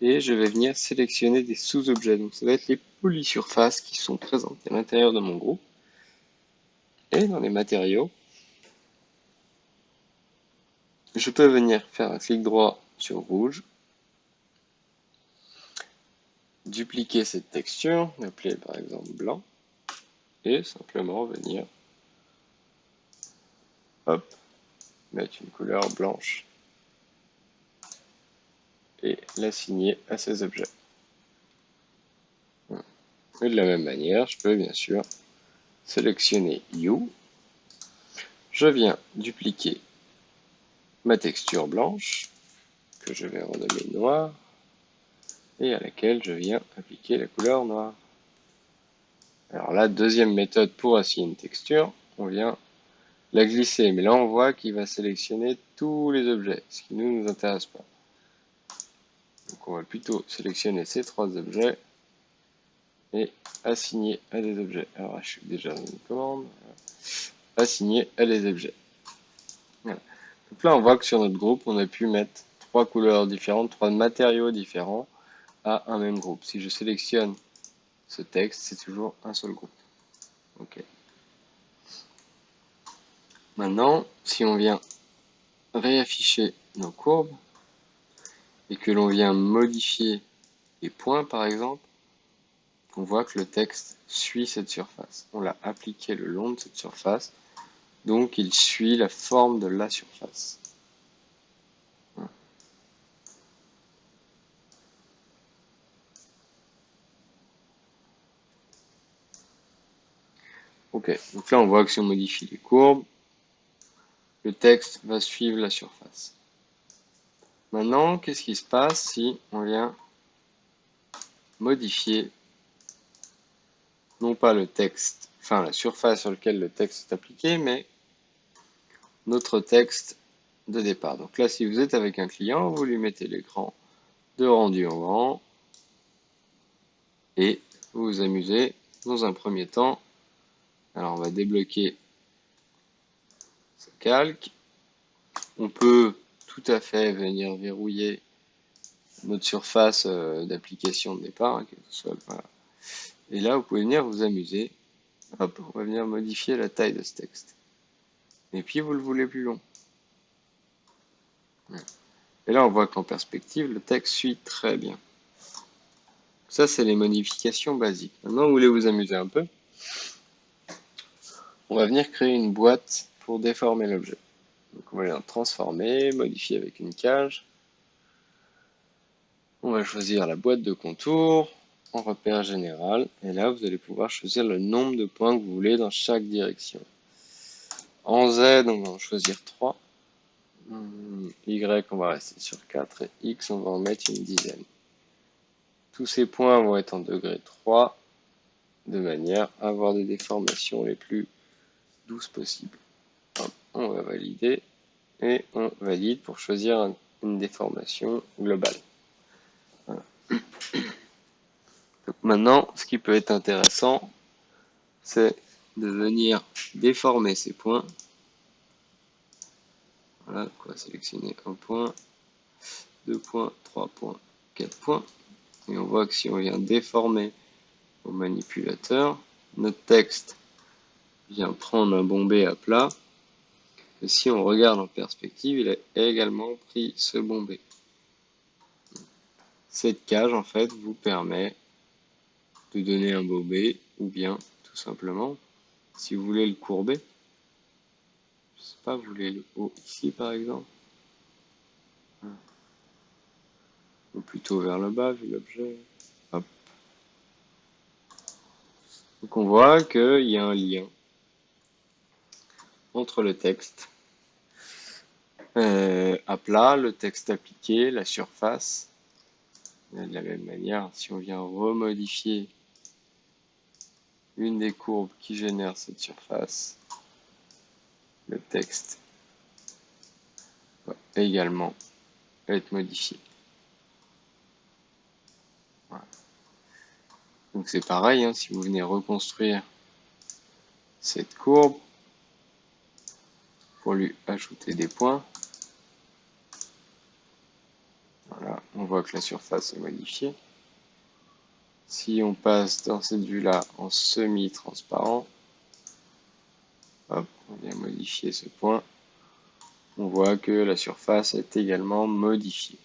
et je vais venir sélectionner des sous-objets. Donc ça va être les polysurfaces qui sont présentes à l'intérieur de mon groupe. Et dans les matériaux, je peux venir faire un clic droit sur rouge, dupliquer cette texture, l'appeler par exemple blanc, et simplement venir, hop, mettre une couleur blanche et l'assigner à ces objets. Et de la même manière, je peux bien sûr sélectionner Hue, je viens dupliquer ma texture blanche, que je vais renommer noir, et à laquelle je viens appliquer la couleur noire. Alors la deuxième méthode pour assigner une texture, on vient la glisser, mais là on voit qu'il va sélectionner tous les objets, ce qui ne nous intéresse pas. Donc on va plutôt sélectionner ces 3 objets et assigner à des objets. Alors je suis déjà dans une commande, assigner à des objets. Voilà. Donc là on voit que sur notre groupe on a pu mettre 3 couleurs différentes, 3 matériaux différents à un même groupe. Si je sélectionne ce texte, c'est toujours un seul groupe. Ok. Maintenant, si on vient réafficher nos courbes et que l'on vient modifier les points par exemple, on voit que le texte suit cette surface. On l'a appliqué le long de cette surface, donc il suit la forme de la surface. Voilà. Ok, donc là on voit que si on modifie les courbes, le texte va suivre la surface. Maintenant, qu'est-ce qui se passe si on vient modifier non pas le texte, enfin la surface sur laquelle le texte est appliqué, mais notre texte de départ. Donc là, si vous êtes avec un client, vous lui mettez l'écran de rendu en grand et vous vous amusez dans un premier temps. Alors on va débloquer ce calque. On peut tout à fait venir verrouiller notre surface d'application de départ, hein, quel que soit, voilà. Et là, vous pouvez venir vous amuser. Hop, on va venir modifier la taille de ce texte. Et puis, vous le voulez plus long. Et là, on voit qu'en perspective, le texte suit très bien. Ça, c'est les modifications basiques. Maintenant, vous voulez vous amuser un peu. On va venir créer une boîte pour déformer l'objet. Donc, on va aller en transformer, modifier avec une cage. On va choisir la boîte de contour en repère général. Et là, vous allez pouvoir choisir le nombre de points que vous voulez dans chaque direction. En Z, on va en choisir 3. Y, on va rester sur 4. Et X, on va en mettre une dizaine. Tous ces points vont être en degré 3, de manière à avoir des déformations les plus douces possibles. Hop, on va valider. Et on valide pour choisir une déformation globale. Voilà. Donc maintenant, ce qui peut être intéressant, c'est de venir déformer ces points. Voilà, on va sélectionner un point, 2 points, 3 points, 4 points. Et on voit que si on vient déformer au manipulateur, notre texte vient prendre un bombé à plat. Et si on regarde en perspective, il a également pris ce bombé. Cette cage, en fait, vous permet de donner un bombé, ou bien, tout simplement, si vous voulez le courber, je sais pas, vous voulez le haut ici, par exemple, ou plutôt vers le bas, vu l'objet. Hop. Donc on voit qu'il y a un lien entre le texte à plat, le texte appliqué, la surface. De la même manière, si on vient remodifier une des courbes qui génère cette surface, le texte va également être modifié. Voilà. Donc c'est pareil, hein, si vous venez reconstruire cette courbe pour lui ajouter des points, voilà, on voit que la surface est modifiée. Si on passe dans cette vue-là en semi-transparent, hop, on vient modifier ce point, on voit que la surface est également modifiée.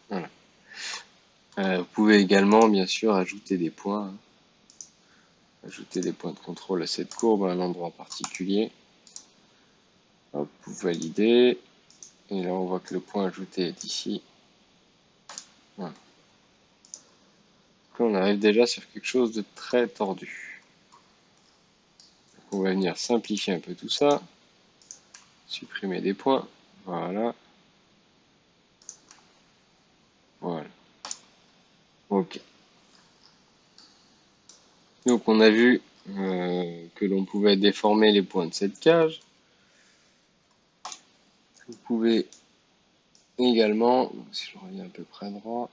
Voilà. Vous pouvez également, bien sûr, ajouter des points. Ajouter des points de contrôle à cette courbe à un endroit particulier. Hop, vous validez. Et là, on voit que le point ajouté est ici. Voilà. Donc là, on arrive déjà sur quelque chose de très tordu. Donc on va venir simplifier un peu tout ça. Supprimer des points. Voilà. Voilà. Ok. Donc on a vu que l'on pouvait déformer les points de cette cage. Vous pouvez également, si je reviens à peu près droit,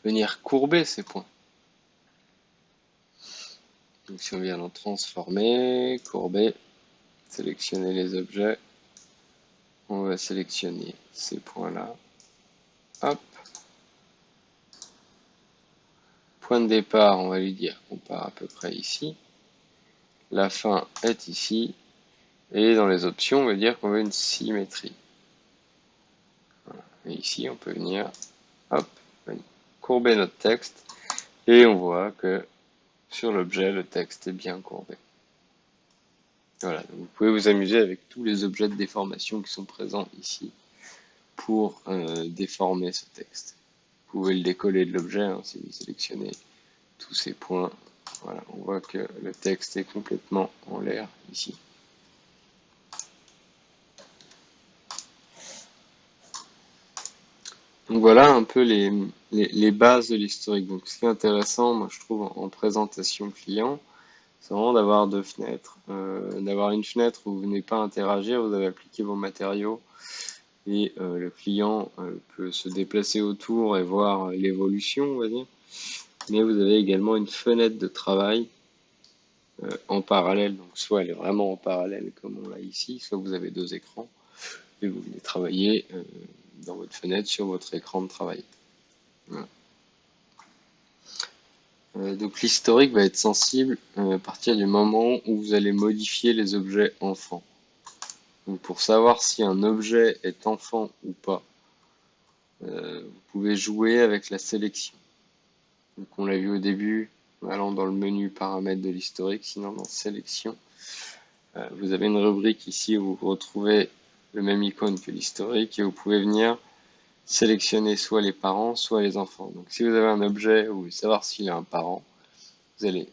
venir courber ces points. Donc si on vient en transformer, courber, sélectionner les objets, on va sélectionner ces points-là. Hop. Point de départ, on va lui dire qu'on part à peu près ici. La fin est ici. Et dans les options, on va dire qu'on veut une symétrie. Voilà. Et ici, on peut venir, hop, courber notre texte. Et on voit que sur l'objet, le texte est bien courbé. Voilà, donc vous pouvez vous amuser avec tous les objets de déformation qui sont présents ici pour déformer ce texte. Vous pouvez le décoller de l'objet hein, si vous sélectionnez tous ces points. Voilà, on voit que le texte est complètement en l'air ici. Donc voilà un peu les bases de l'historique. Donc ce qui est intéressant, moi je trouve en présentation client, c'est vraiment d'avoir deux fenêtres. D'avoir une fenêtre où vous venez pas interagir, vous avez appliqué vos matériaux et le client peut se déplacer autour et voir l'évolution, on va dire. Mais vous avez également une fenêtre de travail en parallèle. Donc soit elle est vraiment en parallèle comme on l'a ici, soit vous avez deux écrans et vous venez travailler dans votre fenêtre sur votre écran de travail. Voilà. Donc l'historique va être sensible à partir du moment où vous allez modifier les objets enfants. Donc pour savoir si un objet est enfant ou pas, vous pouvez jouer avec la sélection. Donc on l'a vu au début, allant dans le menu paramètres de l'historique, sinon dans sélection, vous avez une rubrique ici où vous retrouvez le même icône que l'historique et vous pouvez venir sélectionner soit les parents, soit les enfants. Donc si vous avez un objet où vous voulez savoir s'il a un parent, vous allez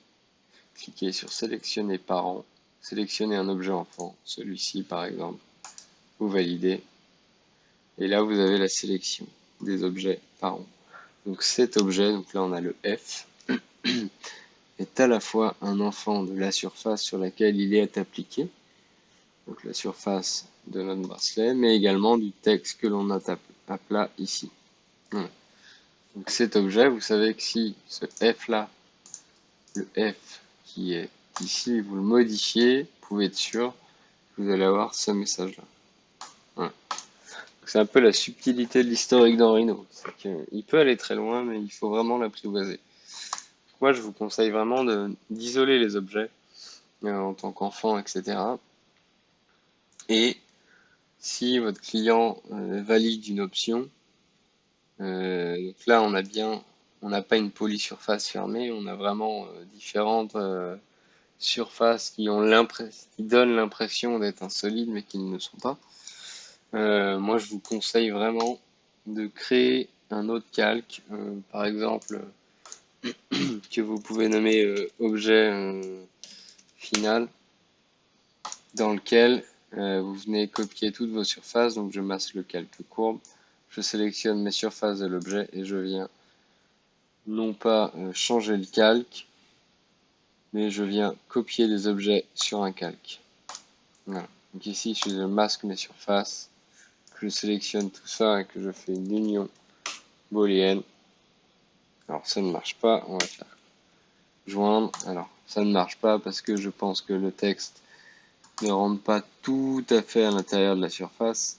cliquer sur sélectionner parents, sélectionner un objet enfant, celui-ci par exemple, vous validez, et là vous avez la sélection des objets parents. Donc cet objet, donc là on a le F, est à la fois un enfant de la surface sur laquelle il est appliqué, donc la surface de notre bracelet, mais également du texte que l'on a à plat ici. Voilà. Donc cet objet, vous savez que si ce F là, le F qui est ici, vous le modifiez, vous pouvez être sûr que vous allez avoir ce message là. Voilà. C'est un peu la subtilité de l'historique d'Andrino. Il peut aller très loin, mais il faut vraiment l'apprivoiser. Moi, je vous conseille vraiment d'isoler les objets en tant qu'enfant, etc. Et si votre client valide une option, donc là, on n'a pas une polysurface fermée, on a vraiment différentes surfaces qui donnent l'impression d'être un solide, mais qui ne le sont pas. Moi, je vous conseille vraiment de créer un autre calque, par exemple, que vous pouvez nommer objet final, dans lequel vous venez copier toutes vos surfaces. Donc, je masse le calque courbe, je sélectionne mes surfaces de l'objet et je viens non pas changer le calque, mais je viens copier des objets sur un calque. Voilà. Donc ici, si je masque mes surfaces, que je sélectionne tout ça et que je fais une union booléenne, alors ça ne marche pas, on va faire joindre. Alors ça ne marche pas parce que je pense que le texte ne rentre pas tout à fait à l'intérieur de la surface.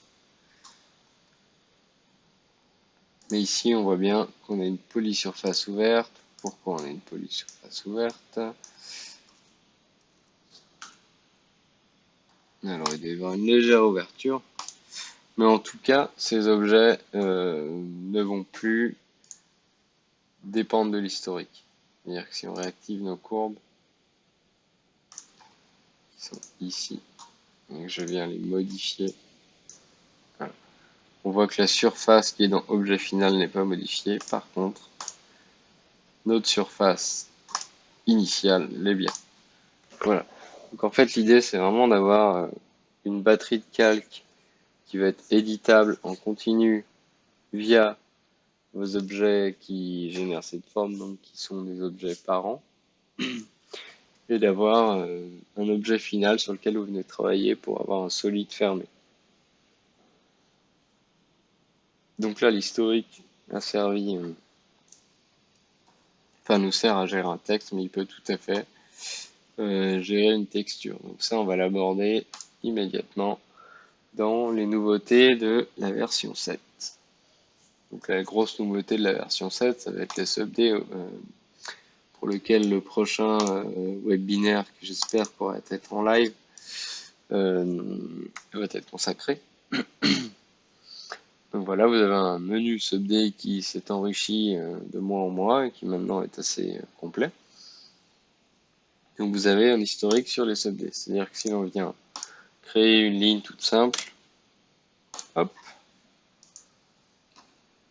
Mais ici, on voit bien qu'on a une polysurface ouverte. Pourquoi on a une polysurface ouverte? Alors, il doit y avoir une légère ouverture. Mais en tout cas, ces objets ne vont plus dépendre de l'historique. C'est-à-dire que si on réactive nos courbes, qui sont ici, et que je viens les modifier, voilà. On voit que la surface qui est dans objet final n'est pas modifiée. Par contre, notre surface initiale l'est bien. Voilà. Donc en fait, l'idée, c'est vraiment d'avoir une batterie de calque qui va être éditable en continu via vos objets qui génèrent cette forme, donc qui sont des objets parents, et d'avoir un objet final sur lequel vous venez travailler pour avoir un solide fermé. Donc là, l'historique a servi, enfin nous sert à gérer un texte, mais il peut tout à fait gérer une texture. Donc ça, on va l'aborder immédiatement dans les nouveautés de la version 7. Donc la grosse nouveauté de la version 7, ça va être les sub-D pour lequel le prochain webinaire que j'espère pourra être en live va être consacré. Donc voilà, vous avez un menu sub-D qui s'est enrichi de mois en mois et qui maintenant est assez complet. Donc vous avez un historique sur les sub-D. C'est-à-dire que si l'on vient créer une ligne toute simple, hop,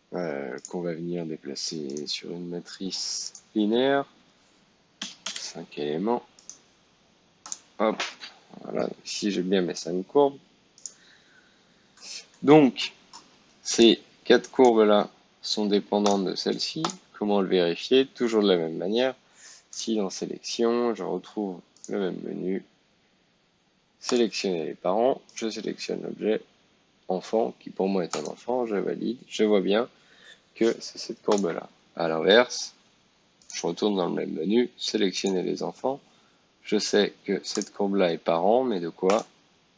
qu'on va venir déplacer sur une matrice linéaire, 5 éléments, hop, voilà, ici j'ai bien mes 5 courbes. Donc, ces 4 courbes-là sont dépendantes de celle-ci. Comment le vérifier? Toujours de la même manière. Si dans sélection, je retrouve le même menu, sélectionner les parents, je sélectionne l'objet enfant, qui pour moi est un enfant, je valide, je vois bien que c'est cette courbe-là. À l'inverse, je retourne dans le même menu, sélectionner les enfants, je sais que cette courbe-là est parent, mais de quoi?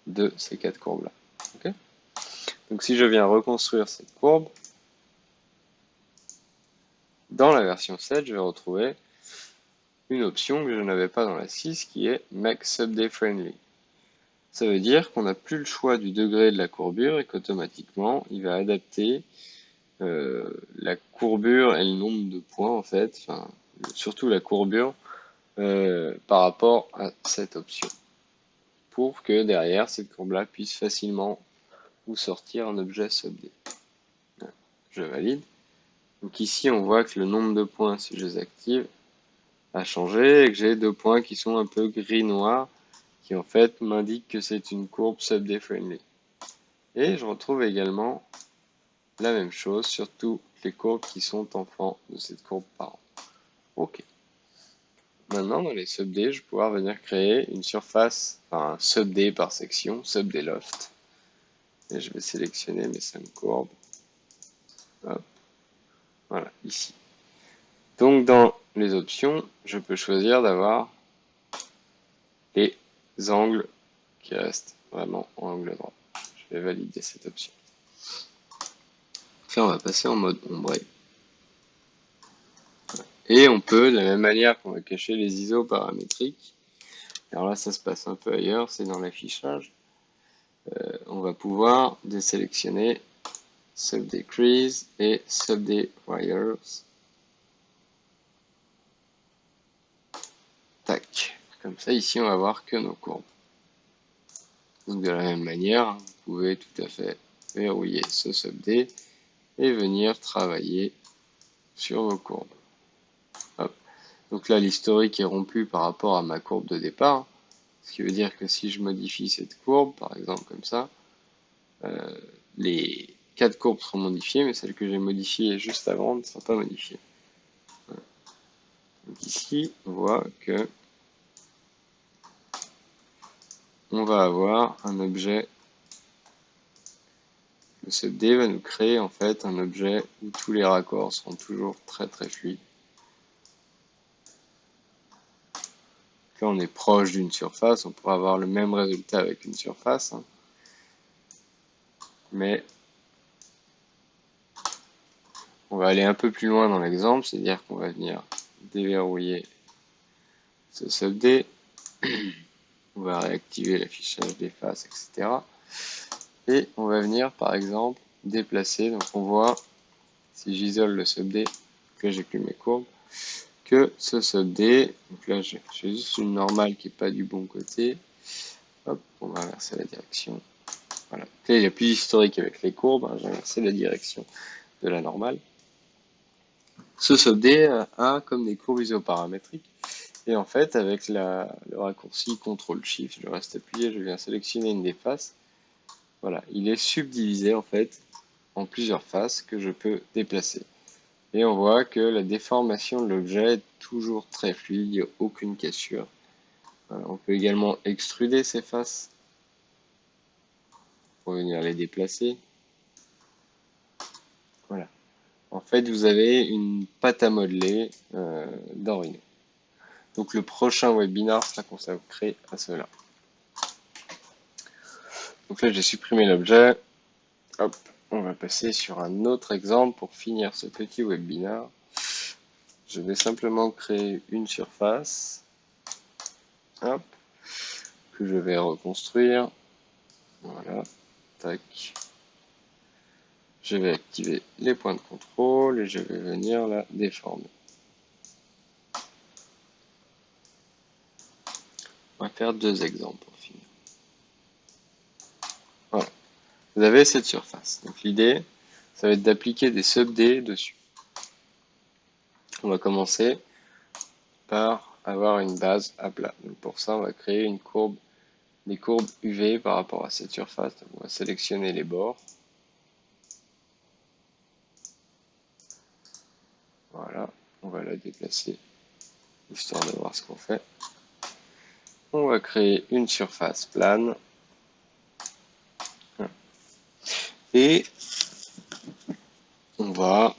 De ces 4 courbes-là. Okay, donc si je viens reconstruire cette courbe, dans la version 7, je vais retrouver une option que je n'avais pas dans la 6 qui est Make Sub-D Friendly. Ça veut dire qu'on n'a plus le choix du degré de la courbure et qu'automatiquement il va adapter la courbure et le nombre de points en fait, enfin, surtout la courbure par rapport à cette option pour que derrière cette courbe-là puisse facilement vous sortir un objet sub-D. Je valide. Donc ici on voit que le nombre de points si je les active a changé et que j'ai 2 points qui sont un peu gris-noir qui en fait m'indique que c'est une courbe sub-D friendly. Et je retrouve également la même chose sur toutes les courbes qui sont enfants de cette courbe parent. Ok. Maintenant, dans les sub-D, je vais pouvoir venir créer une surface, enfin un sub-D par section, sub-D loft. Et je vais sélectionner mes 5 courbes. Hop, voilà, ici. Donc dans les options, je peux choisir d'avoir les angles qui restent vraiment en angle droit. Je vais valider cette option. Puis on va passer en mode ombré. Et on peut, de la même manière qu'on va cacher les ISO paramétriques, alors là ça se passe un peu ailleurs, c'est dans l'affichage, on va pouvoir désélectionner Subdecrease et Subdewires. Tac. Comme ça, ici, on va voir que nos courbes. Donc, de la même manière, vous pouvez tout à fait verrouiller ce subd et venir travailler sur vos courbes. Hop. Donc là, l'historique est rompu par rapport à ma courbe de départ. Ce qui veut dire que si je modifie cette courbe, par exemple comme ça, les 4 courbes seront modifiées, mais celle que j'ai modifiée juste avant ne sera pas modifiée. Voilà. Donc ici, on voit que on va avoir un objet. Le subd va nous créer en fait un objet où tous les raccords seront toujours très très fluides. Là, on est proche d'une surface, on pourra avoir le même résultat avec une surface, hein. Mais on va aller un peu plus loin dans l'exemple, c'est-à-dire qu'on va venir déverrouiller ce subd, on va réactiver l'affichage des faces, etc. Et on va venir par exemple déplacer, donc on voit, si j'isole le subd, que j'ai plus mes courbes, que ce subd, donc là j'ai juste une normale qui n'est pas du bon côté, hop, on va inverser la direction, voilà. Là, il n'y a plus d'historique avec les courbes, hein, j'ai inversé la direction de la normale. Ce subd a comme des courbes isoparamétriques, et en fait avec le raccourci CTRL-SHIFT, je reste appuyé, je viens sélectionner une des faces, voilà, il est subdivisé en fait en plusieurs faces que je peux déplacer. Et on voit que la déformation de l'objet est toujours très fluide, il n'y a aucune cassure. On peut également extruder ces faces pour venir les déplacer. Voilà. En fait, vous avez une pâte à modeler dans Rhino. Donc le prochain webinar sera consacré à cela. Donc là, j'ai supprimé l'objet. Hop, on va passer sur un autre exemple pour finir ce petit webinar. Je vais simplement créer une surface. Hop, que je vais reconstruire. Voilà, tac. Je vais activer les points de contrôle et je vais venir la déformer. On va faire 2 exemples pour finir. Voilà. Vous avez cette surface. Donc l'idée, ça va être d'appliquer des subd dessus. On va commencer par avoir une base à plat. Donc pour ça, on va créer une courbe, des courbes UV par rapport à cette surface. Donc on va sélectionner les bords. Voilà, on va la déplacer, histoire de voir ce qu'on fait. On va créer une surface plane. Et on va,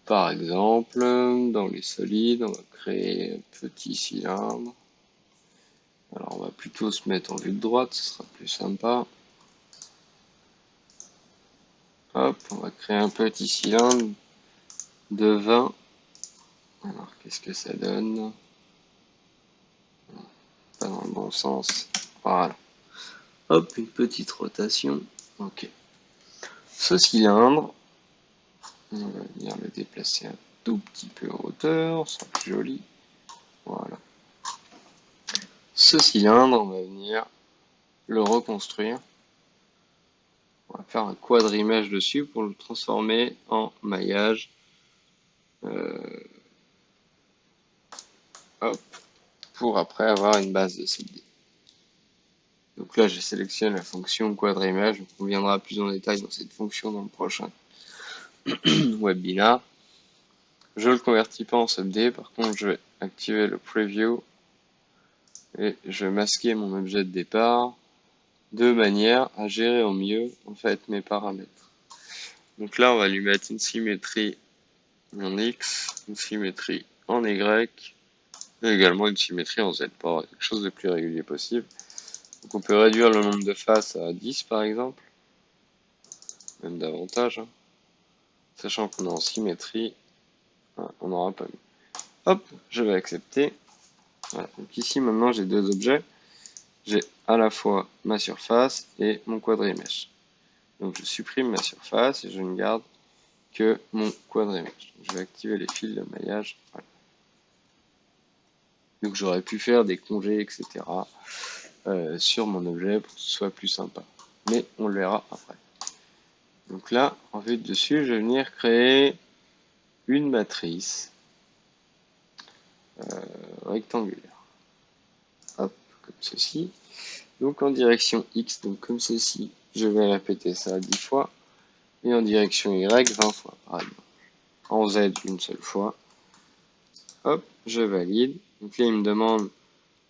par exemple, dans les solides, on va créer un petit cylindre. Alors on va plutôt se mettre en vue de droite, ce sera plus sympa. Hop, on va créer un petit cylindre de 20. Alors qu'est-ce que ça donne? Pas dans le bon sens. Voilà. Hop, une petite rotation. Ok. Ce cylindre, on va venir le déplacer un tout petit peu en hauteur, ça sera plus joli. Voilà. Ce cylindre, on va venir le reconstruire. On va faire un quadrimètre dessus pour le transformer en maillage. Hop, pour après avoir une base de subd. Donc là, je sélectionne la fonction quadrimage. On reviendra plus en détail dans cette fonction dans le prochain webinar. Je le convertis pas en subd. Par contre, je vais activer le preview et je vais masquer mon objet de départ. de manière à gérer au mieux en fait mes paramètres. Donc là, on va lui mettre une symétrie en X, une symétrie en Y, et également une symétrie en Z, pour avoir quelque chose de plus régulier possible. Donc on peut réduire le nombre de faces à 10 par exemple, même davantage, hein. Sachant qu'on est en symétrie, on n'aura pas mis. Hop, je vais accepter. Voilà. Donc ici maintenant j'ai deux objets. J'ai à la fois ma surface et mon quadrimesh. Donc je supprime ma surface et je ne garde que mon quadrimesh. Je vais activer les fils de maillage. Voilà. Donc j'aurais pu faire des congés, etc. Sur mon objet pour que ce soit plus sympa. Mais on le verra après. Donc là, en vue de dessus, je vais venir créer une matrice rectangulaire. Hop, comme ceci. Donc en direction X, donc comme ceci, je vais répéter ça 10 fois. Et en direction Y, 20 fois, par exemple. En Z, une seule fois. Hop, je valide. Donc là, il me demande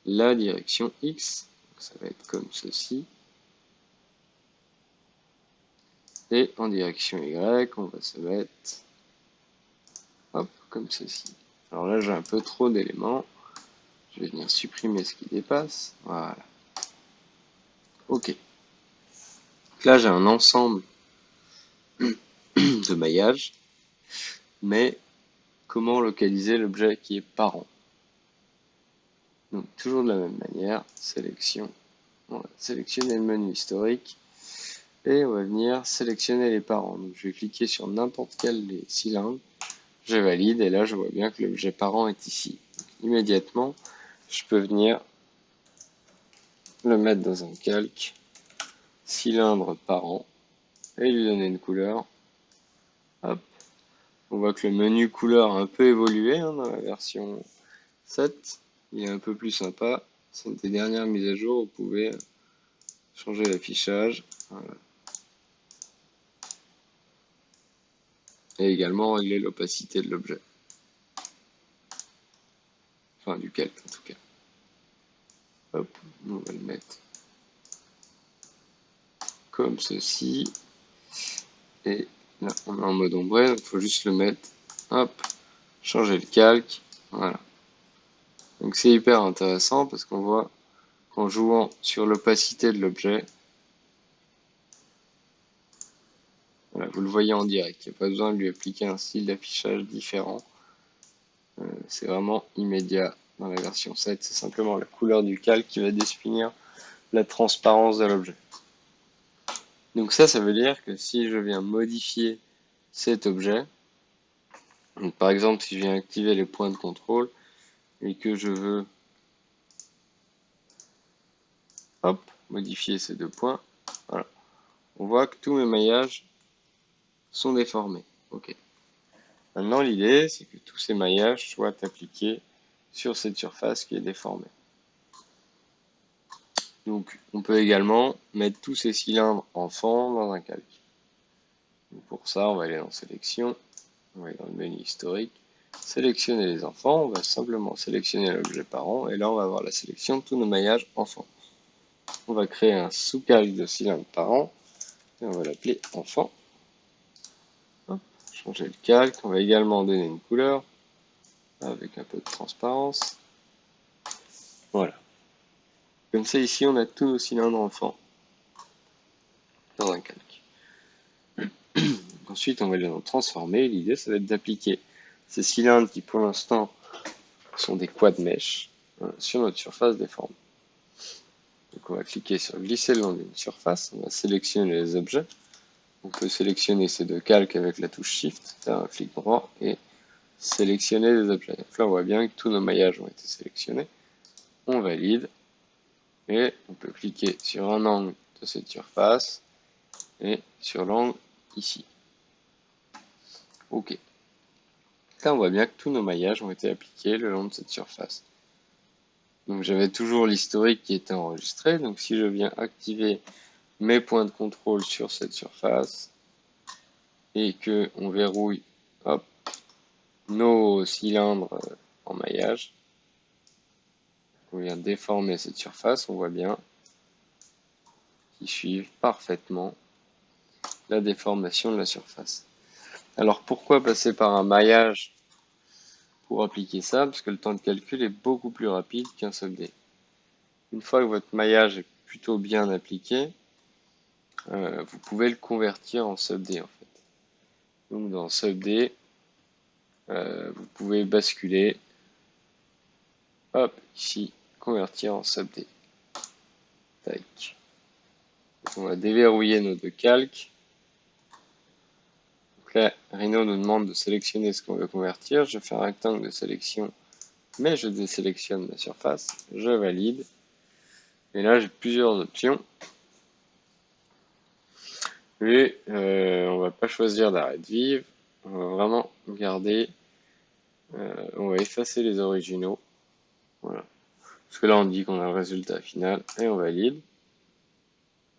la direction X. Donc ça va être comme ceci. Et en direction Y, on va se mettre, hop, comme ceci. Alors là, j'ai un peu trop d'éléments. Je vais venir supprimer ce qui dépasse. Voilà. Ok. Donc là, j'ai un ensemble de maillages. Mais comment localiser l'objet qui est parent? Donc toujours de la même manière, sélection. On va sélectionner le menu historique. Et on va venir sélectionner les parents. Donc je vais cliquer sur n'importe quel des cylindres. Je valide et là je vois bien que l'objet parent est ici. Donc, immédiatement, je peux venir le mettre dans un calque, cylindre parent, et lui donner une couleur. Hop. On voit que le menu couleur a un peu évolué dans la version 7. Il est un peu plus sympa. C'est une des dernières mises à jour. Vous pouvez changer l'affichage. Voilà. Et également régler l'opacité de l'objet. Enfin du calque en tout cas. Hop, on va le mettre comme ceci. Et là, on est en mode ombré, il faut juste le mettre, hop, changer le calque, voilà. Donc c'est hyper intéressant parce qu'on voit qu'en jouant sur l'opacité de l'objet, voilà, vous le voyez en direct, il n'y a pas besoin de lui appliquer un style d'affichage différent. C'est vraiment immédiat dans la version 7, c'est simplement la couleur du calque qui va définir la transparence de l'objet. Donc ça veut dire que si je viens modifier cet objet, donc par exemple si je viens activer les points de contrôle et que je veux, hop, modifier ces deux points, voilà, on voit que tous mes maillages sont déformés. Ok. Maintenant l'idée c'est que tous ces maillages soient appliqués sur cette surface qui est déformée. Donc on peut également mettre tous ces cylindres en fond dans un calque. Donc, pour ça on va aller dans sélection, on va aller dans le menu historique, sélectionner les enfants, on va simplement sélectionner l'objet parent et là on va avoir la sélection de tous nos maillages enfants. On va créer un sous-calque de cylindre parent et on va l'appeler enfant. Hop, changer le calque, on va également donner une couleur avec un peu de transparence. Voilà. Comme ça ici on a tous nos cylindres enfants dans un calque. Ensuite on va les transformer, l'idée ça va être d'appliquer ces cylindres qui pour l'instant sont des quad mesh sur notre surface déformée. Donc on va cliquer sur glisser le long d'une surface, on va sélectionner les objets. On peut sélectionner ces deux calques avec la touche Shift, faire un clic droit et sélectionner les objets. Donc là on voit bien que tous nos maillages ont été sélectionnés. On valide et on peut cliquer sur un angle de cette surface et sur l'angle ici. Ok. Là on voit bien que tous nos maillages ont été appliqués le long de cette surface. Donc j'avais toujours l'historique qui était enregistré. Donc si je viens activer mes points de contrôle sur cette surface et que on verrouille, hop, nos cylindres en maillage, on vient déformer cette surface, on voit bien qui suivent parfaitement la déformation de la surface. Alors pourquoi passer par un maillage pour appliquer ça? Parce que le temps de calcul est beaucoup plus rapide qu'un sub-D. Une fois que votre maillage est plutôt bien appliqué, vous pouvez le convertir en sub-D en fait. Donc dans sub-D, vous pouvez basculer, hop, ici, convertir en sub-D. Tac. Donc on va déverrouiller nos deux calques. Donc là, Rhino nous demande de sélectionner ce qu'on veut convertir. Je fais un rectangle de sélection, mais je désélectionne la surface. Je valide. Et là, j'ai plusieurs options. Et on va pas choisir d'arrêt de vivre. On va vraiment garder. On va effacer les originaux. Voilà. Parce que là, on dit qu'on a le résultat final. Et on valide.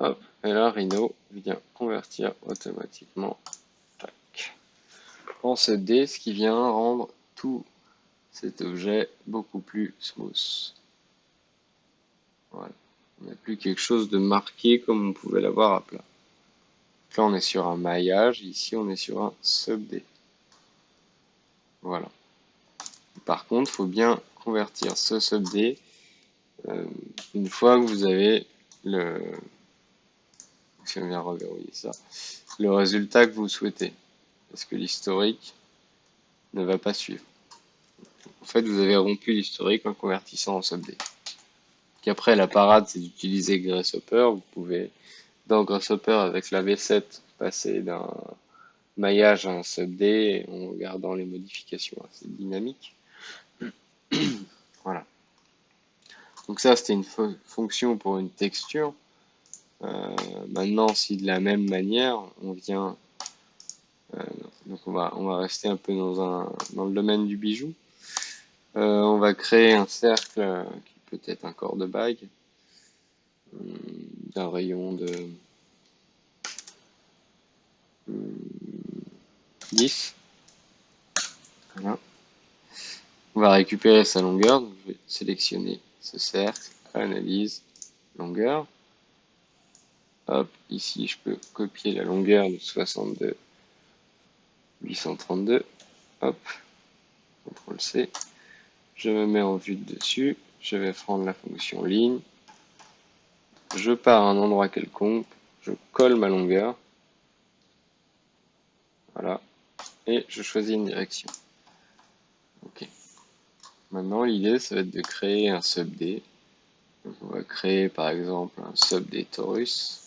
Hop. Et là, Rhino vient convertir automatiquement. Tac. En 7D, ce qui vient rendre tout cet objet beaucoup plus smooth. Voilà. On n'a plus quelque chose de marqué comme on pouvait l'avoir à plat. Là, on est sur un maillage. Ici, on est sur un sub-D. Voilà. Par contre, il faut bien convertir ce sub-D une fois que vous avez le... Si on vient reverrouiller ça, le résultat que vous souhaitez. Parce que l'historique ne va pas suivre. En fait, vous avez rompu l'historique en convertissant en sub-D. Après, la parade, c'est d'utiliser Grasshopper. Vous pouvez, dans Grasshopper, avec la V7, passer d'un maillage à un sub-D en gardant les modifications assez dynamiques. Voilà. Donc ça, c'était une fonction pour une texture. Maintenant, si de la même manière, on vient... donc on va rester un peu dans le domaine du bijou. On va créer un cercle qui peut être un corps de bague d'un rayon de 10. Voilà. On va récupérer sa longueur. Donc je vais sélectionner ce cercle, analyse, longueur. Hop, ici je peux copier la longueur de 62, 832. Hop, CTRL-C. Je me mets en vue de dessus. Je vais prendre la fonction ligne. Je pars à un endroit quelconque. Je colle ma longueur. Voilà. Et je choisis une direction. Ok. Maintenant, l'idée, ça va être de créer un sub-D. Donc, on va créer, par exemple, un sub-D torus.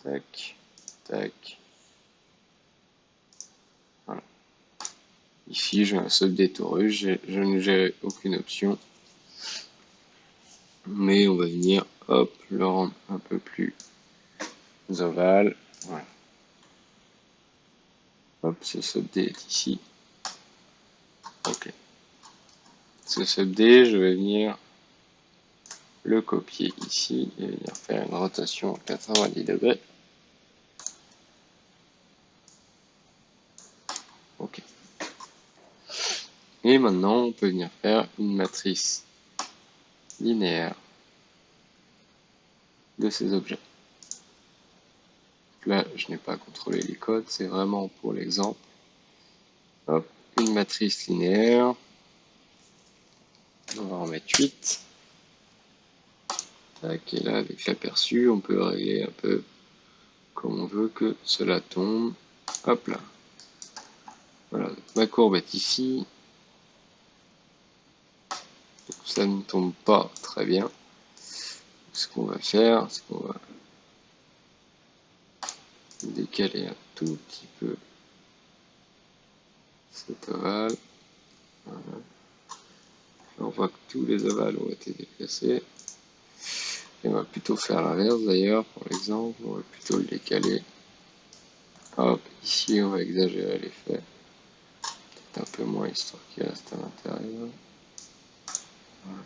Tac, tac. Voilà. Ici, j'ai un sub-D torus. Je n'ai aucune option. Mais on va venir, hop, le rendre un peu plus ovale. Voilà. Hop, ce sub-D est ici. Ok. Ce sub-D, je vais venir le copier ici et venir faire une rotation à 90 degrés. Ok. Et maintenant, on peut venir faire une matrice linéaire de ces objets. Là, je n'ai pas contrôlé les codes, c'est vraiment pour l'exemple. Hop, une matrice linéaire. On va en mettre 8. Tac, et là, avec l'aperçu, on peut régler un peu comme on veut que cela tombe. Hop là. Voilà, ma courbe est ici. Ça ne tombe pas très bien. Ce qu'on va faire, c'est qu'on va décaler un tout petit peu cet ovale. Voilà. On voit que tous les ovales ont été déplacés. Et on va plutôt faire l'inverse d'ailleurs, pour l'exemple. On va plutôt le décaler. Hop, ici on va exagérer l'effet. Peut-être un peu moins histoire qu'il reste à l'intérieur. Voilà.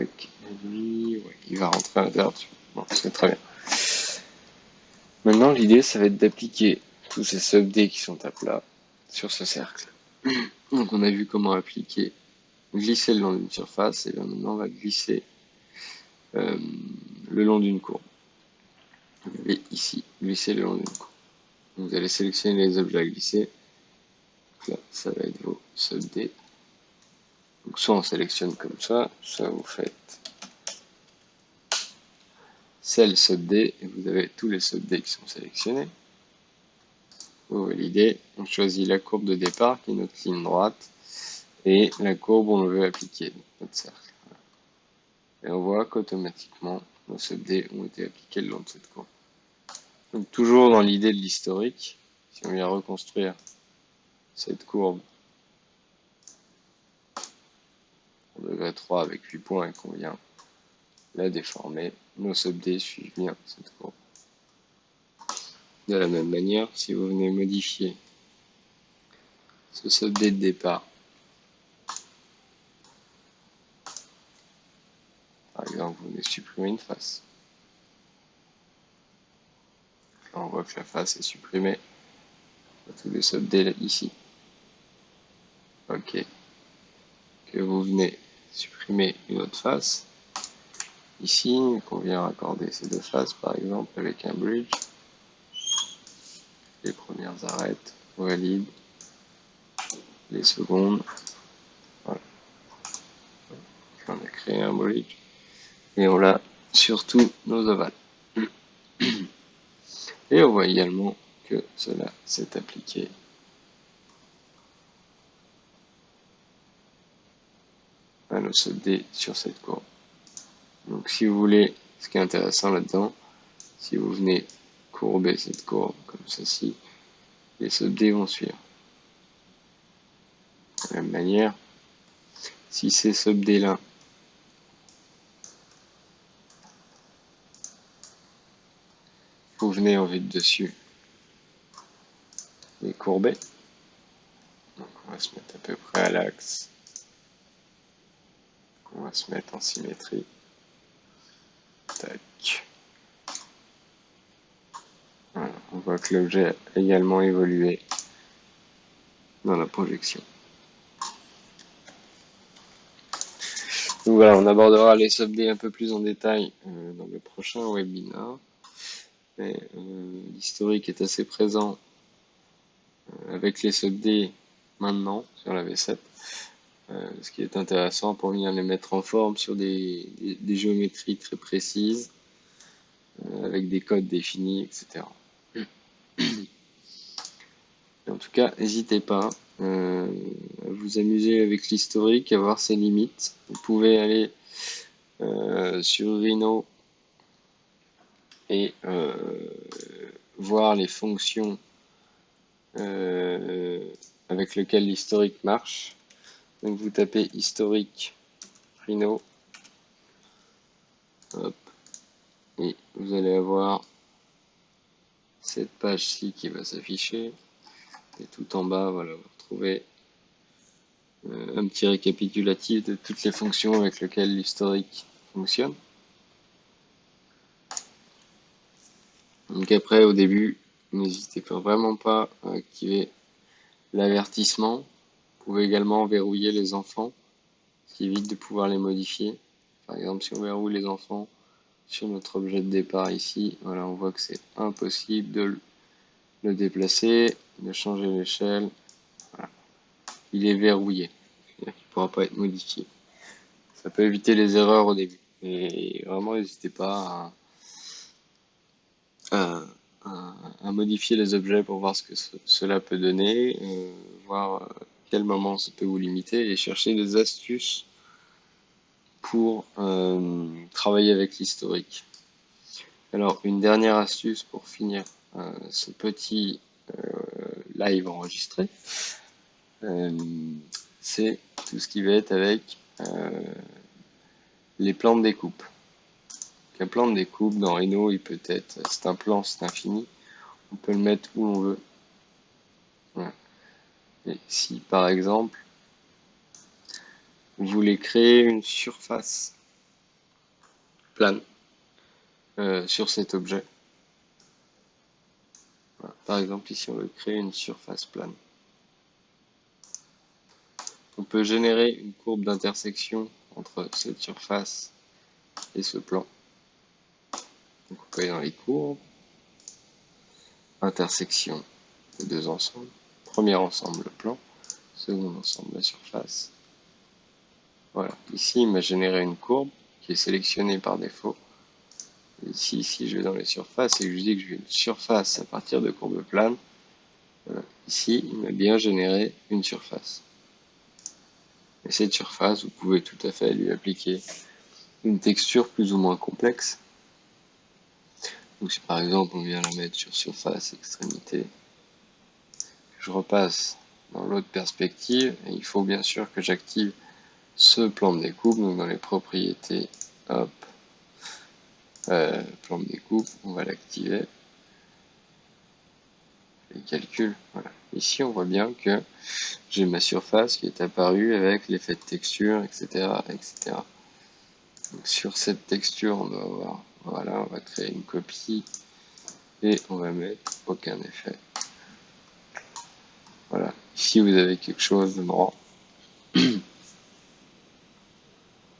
Tac, et lui, ouais, il va rentrer à l'intérieur. Bon, c'est très bien. Maintenant, l'idée, ça va être d'appliquer tous ces sub-D qui sont à plat sur ce cercle. Donc on a vu comment appliquer, glisser le long d'une surface, et bien maintenant on va glisser le long d'une courbe. Vous allez ici glisser le long d'une courbe. Vous allez sélectionner les objets à glisser. Donc là, ça va être vos sub-D. Donc soit on sélectionne comme ça, soit vous faites cell sub-D et vous avez tous les sub-D qui sont sélectionnés. Vous validez, on choisit la courbe de départ qui est notre ligne droite et la courbe où on veut appliquer notre cercle. Et on voit qu'automatiquement nos sub-D ont été appliqués le long de cette courbe. Donc toujours dans l'idée de l'historique, si on vient reconstruire cette courbe en degré 3 avec 8 points et qu'on vient la déformer, nos sub-D suivent bien cette courbe. De la même manière, si vous venez modifier ce sub-D de départ, par exemple, vous venez supprimer une face. Là, on voit que la face est supprimée. Tous les sub-D ici. Ok. Que vous venez supprimer une autre face. Ici, qu'on vient raccorder ces deux faces, par exemple, avec un bridge. Les premières arrêtent, on valide. Les secondes. Voilà. On a créé un bridge. Et on l'a sur tous nos ovales. Et on voit également que cela s'est appliqué à nos sub-D sur cette courbe. Donc si vous voulez, ce qui est intéressant là-dedans, si vous venez courber cette courbe comme ceci, les sub-D vont suivre. De la même manière, si ces sub-D là vous venez en vue de dessus les courber, donc on va se mettre à peu près à l'axe, on va se mettre en symétrie, tac. Voilà, on voit que l'objet a également évolué dans la projection. Donc voilà, on abordera les sub-D un peu plus en détail dans le prochain webinaire. L'historique est assez présent avec les sub-D maintenant sur la V7. Ce qui est intéressant pour venir les mettre en forme sur des géométries très précises, avec des codes définis, etc. Et en tout cas, n'hésitez pas à vous amuser avec l'historique, à voir ses limites. Vous pouvez aller sur Rhino et voir les fonctions avec lesquelles l'historique marche. Donc vous tapez historique Rhino, hop, et vous allez avoir cette page-ci qui va s'afficher. Et tout en bas, voilà, vous retrouvez un petit récapitulatif de toutes les fonctions avec lesquelles l'historique fonctionne. Donc après, au début, n'hésitez vraiment pas à activer l'avertissement. Vous pouvez également verrouiller les enfants, ce qui évite de pouvoir les modifier. Par exemple, si on verrouille les enfants sur notre objet de départ ici, voilà, on voit que c'est impossible de le déplacer, de changer l'échelle. Voilà. Il est verrouillé, c'est-à-dire qu'il ne pourra pas être modifié. Ça peut éviter les erreurs au début. Et vraiment, n'hésitez pas à modifier les objets pour voir ce que cela peut donner, voir quel moment ça peut vous limiter et chercher des astuces pour travailler avec l'historique. Alors, une dernière astuce pour finir ce petit live enregistré, c'est tout ce qui va être avec les plans de découpe. Un plan de découpe dans Rhino, il peut être, c'est un plan, c'est infini, on peut le mettre où on veut. Voilà. Et si par exemple, vous voulez créer une surface plane sur cet objet, voilà. Par exemple ici on veut créer une surface plane, on peut générer une courbe d'intersection entre cette surface et ce plan. Donc on peut aller dans les courbes, intersection de deux ensembles, premier ensemble le plan, second ensemble la surface. Voilà, ici il m'a généré une courbe qui est sélectionnée par défaut. Ici, si je vais dans les surfaces et que je dis que je veux une surface à partir de courbes planes, voilà. Ici il m'a bien généré une surface. Et cette surface, vous pouvez tout à fait lui appliquer une texture plus ou moins complexe. Donc si par exemple on vient la mettre sur surface extrémité, je repasse dans l'autre perspective, et il faut bien sûr que j'active ce plan de découpe. Donc dans les propriétés, hop, plan de découpe, on va l'activer. Les calculs, voilà. Ici on voit bien que j'ai ma surface qui est apparue avec l'effet de texture, etc., etc. Donc sur cette texture, on va avoir, voilà, on va créer une copie et on va mettre aucun effet. Voilà, ici vous avez quelque chose de marrant.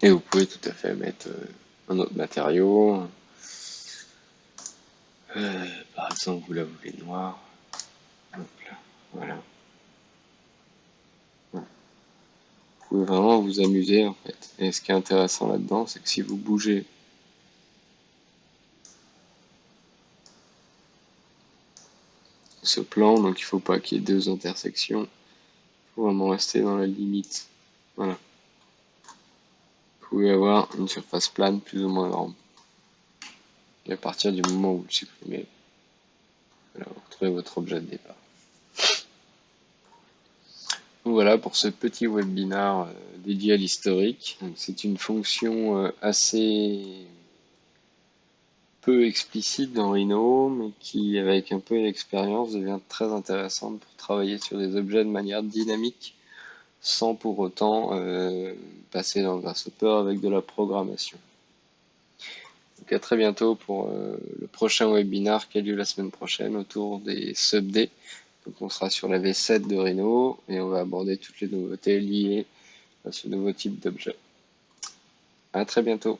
Et vous pouvez tout à fait mettre un autre matériau. Par exemple, vous la voulez noire. Hop là, voilà. Vous pouvez vraiment vous amuser en fait. Et ce qui est intéressant là-dedans, c'est que si vous bougez ce plan, donc il ne faut pas qu'il y ait deux intersections. Il faut vraiment rester dans la limite. Voilà. Vous pouvez avoir une surface plane plus ou moins grande. Et à partir du moment où vous le supprimez, voilà, vous retrouvez votre objet de départ. Donc voilà pour ce petit webinar dédié à l'historique. C'est une fonction assez peu explicite dans Rhino, mais qui, avec un peu d'expérience, devient très intéressante pour travailler sur des objets de manière dynamique, sans pour autant passer dans le grasshopper avec de la programmation. Donc à très bientôt pour le prochain webinar qui a lieu la semaine prochaine autour des sub-D. Donc on sera sur la V7 de Rhino et on va aborder toutes les nouveautés liées à ce nouveau type d'objet. À très bientôt.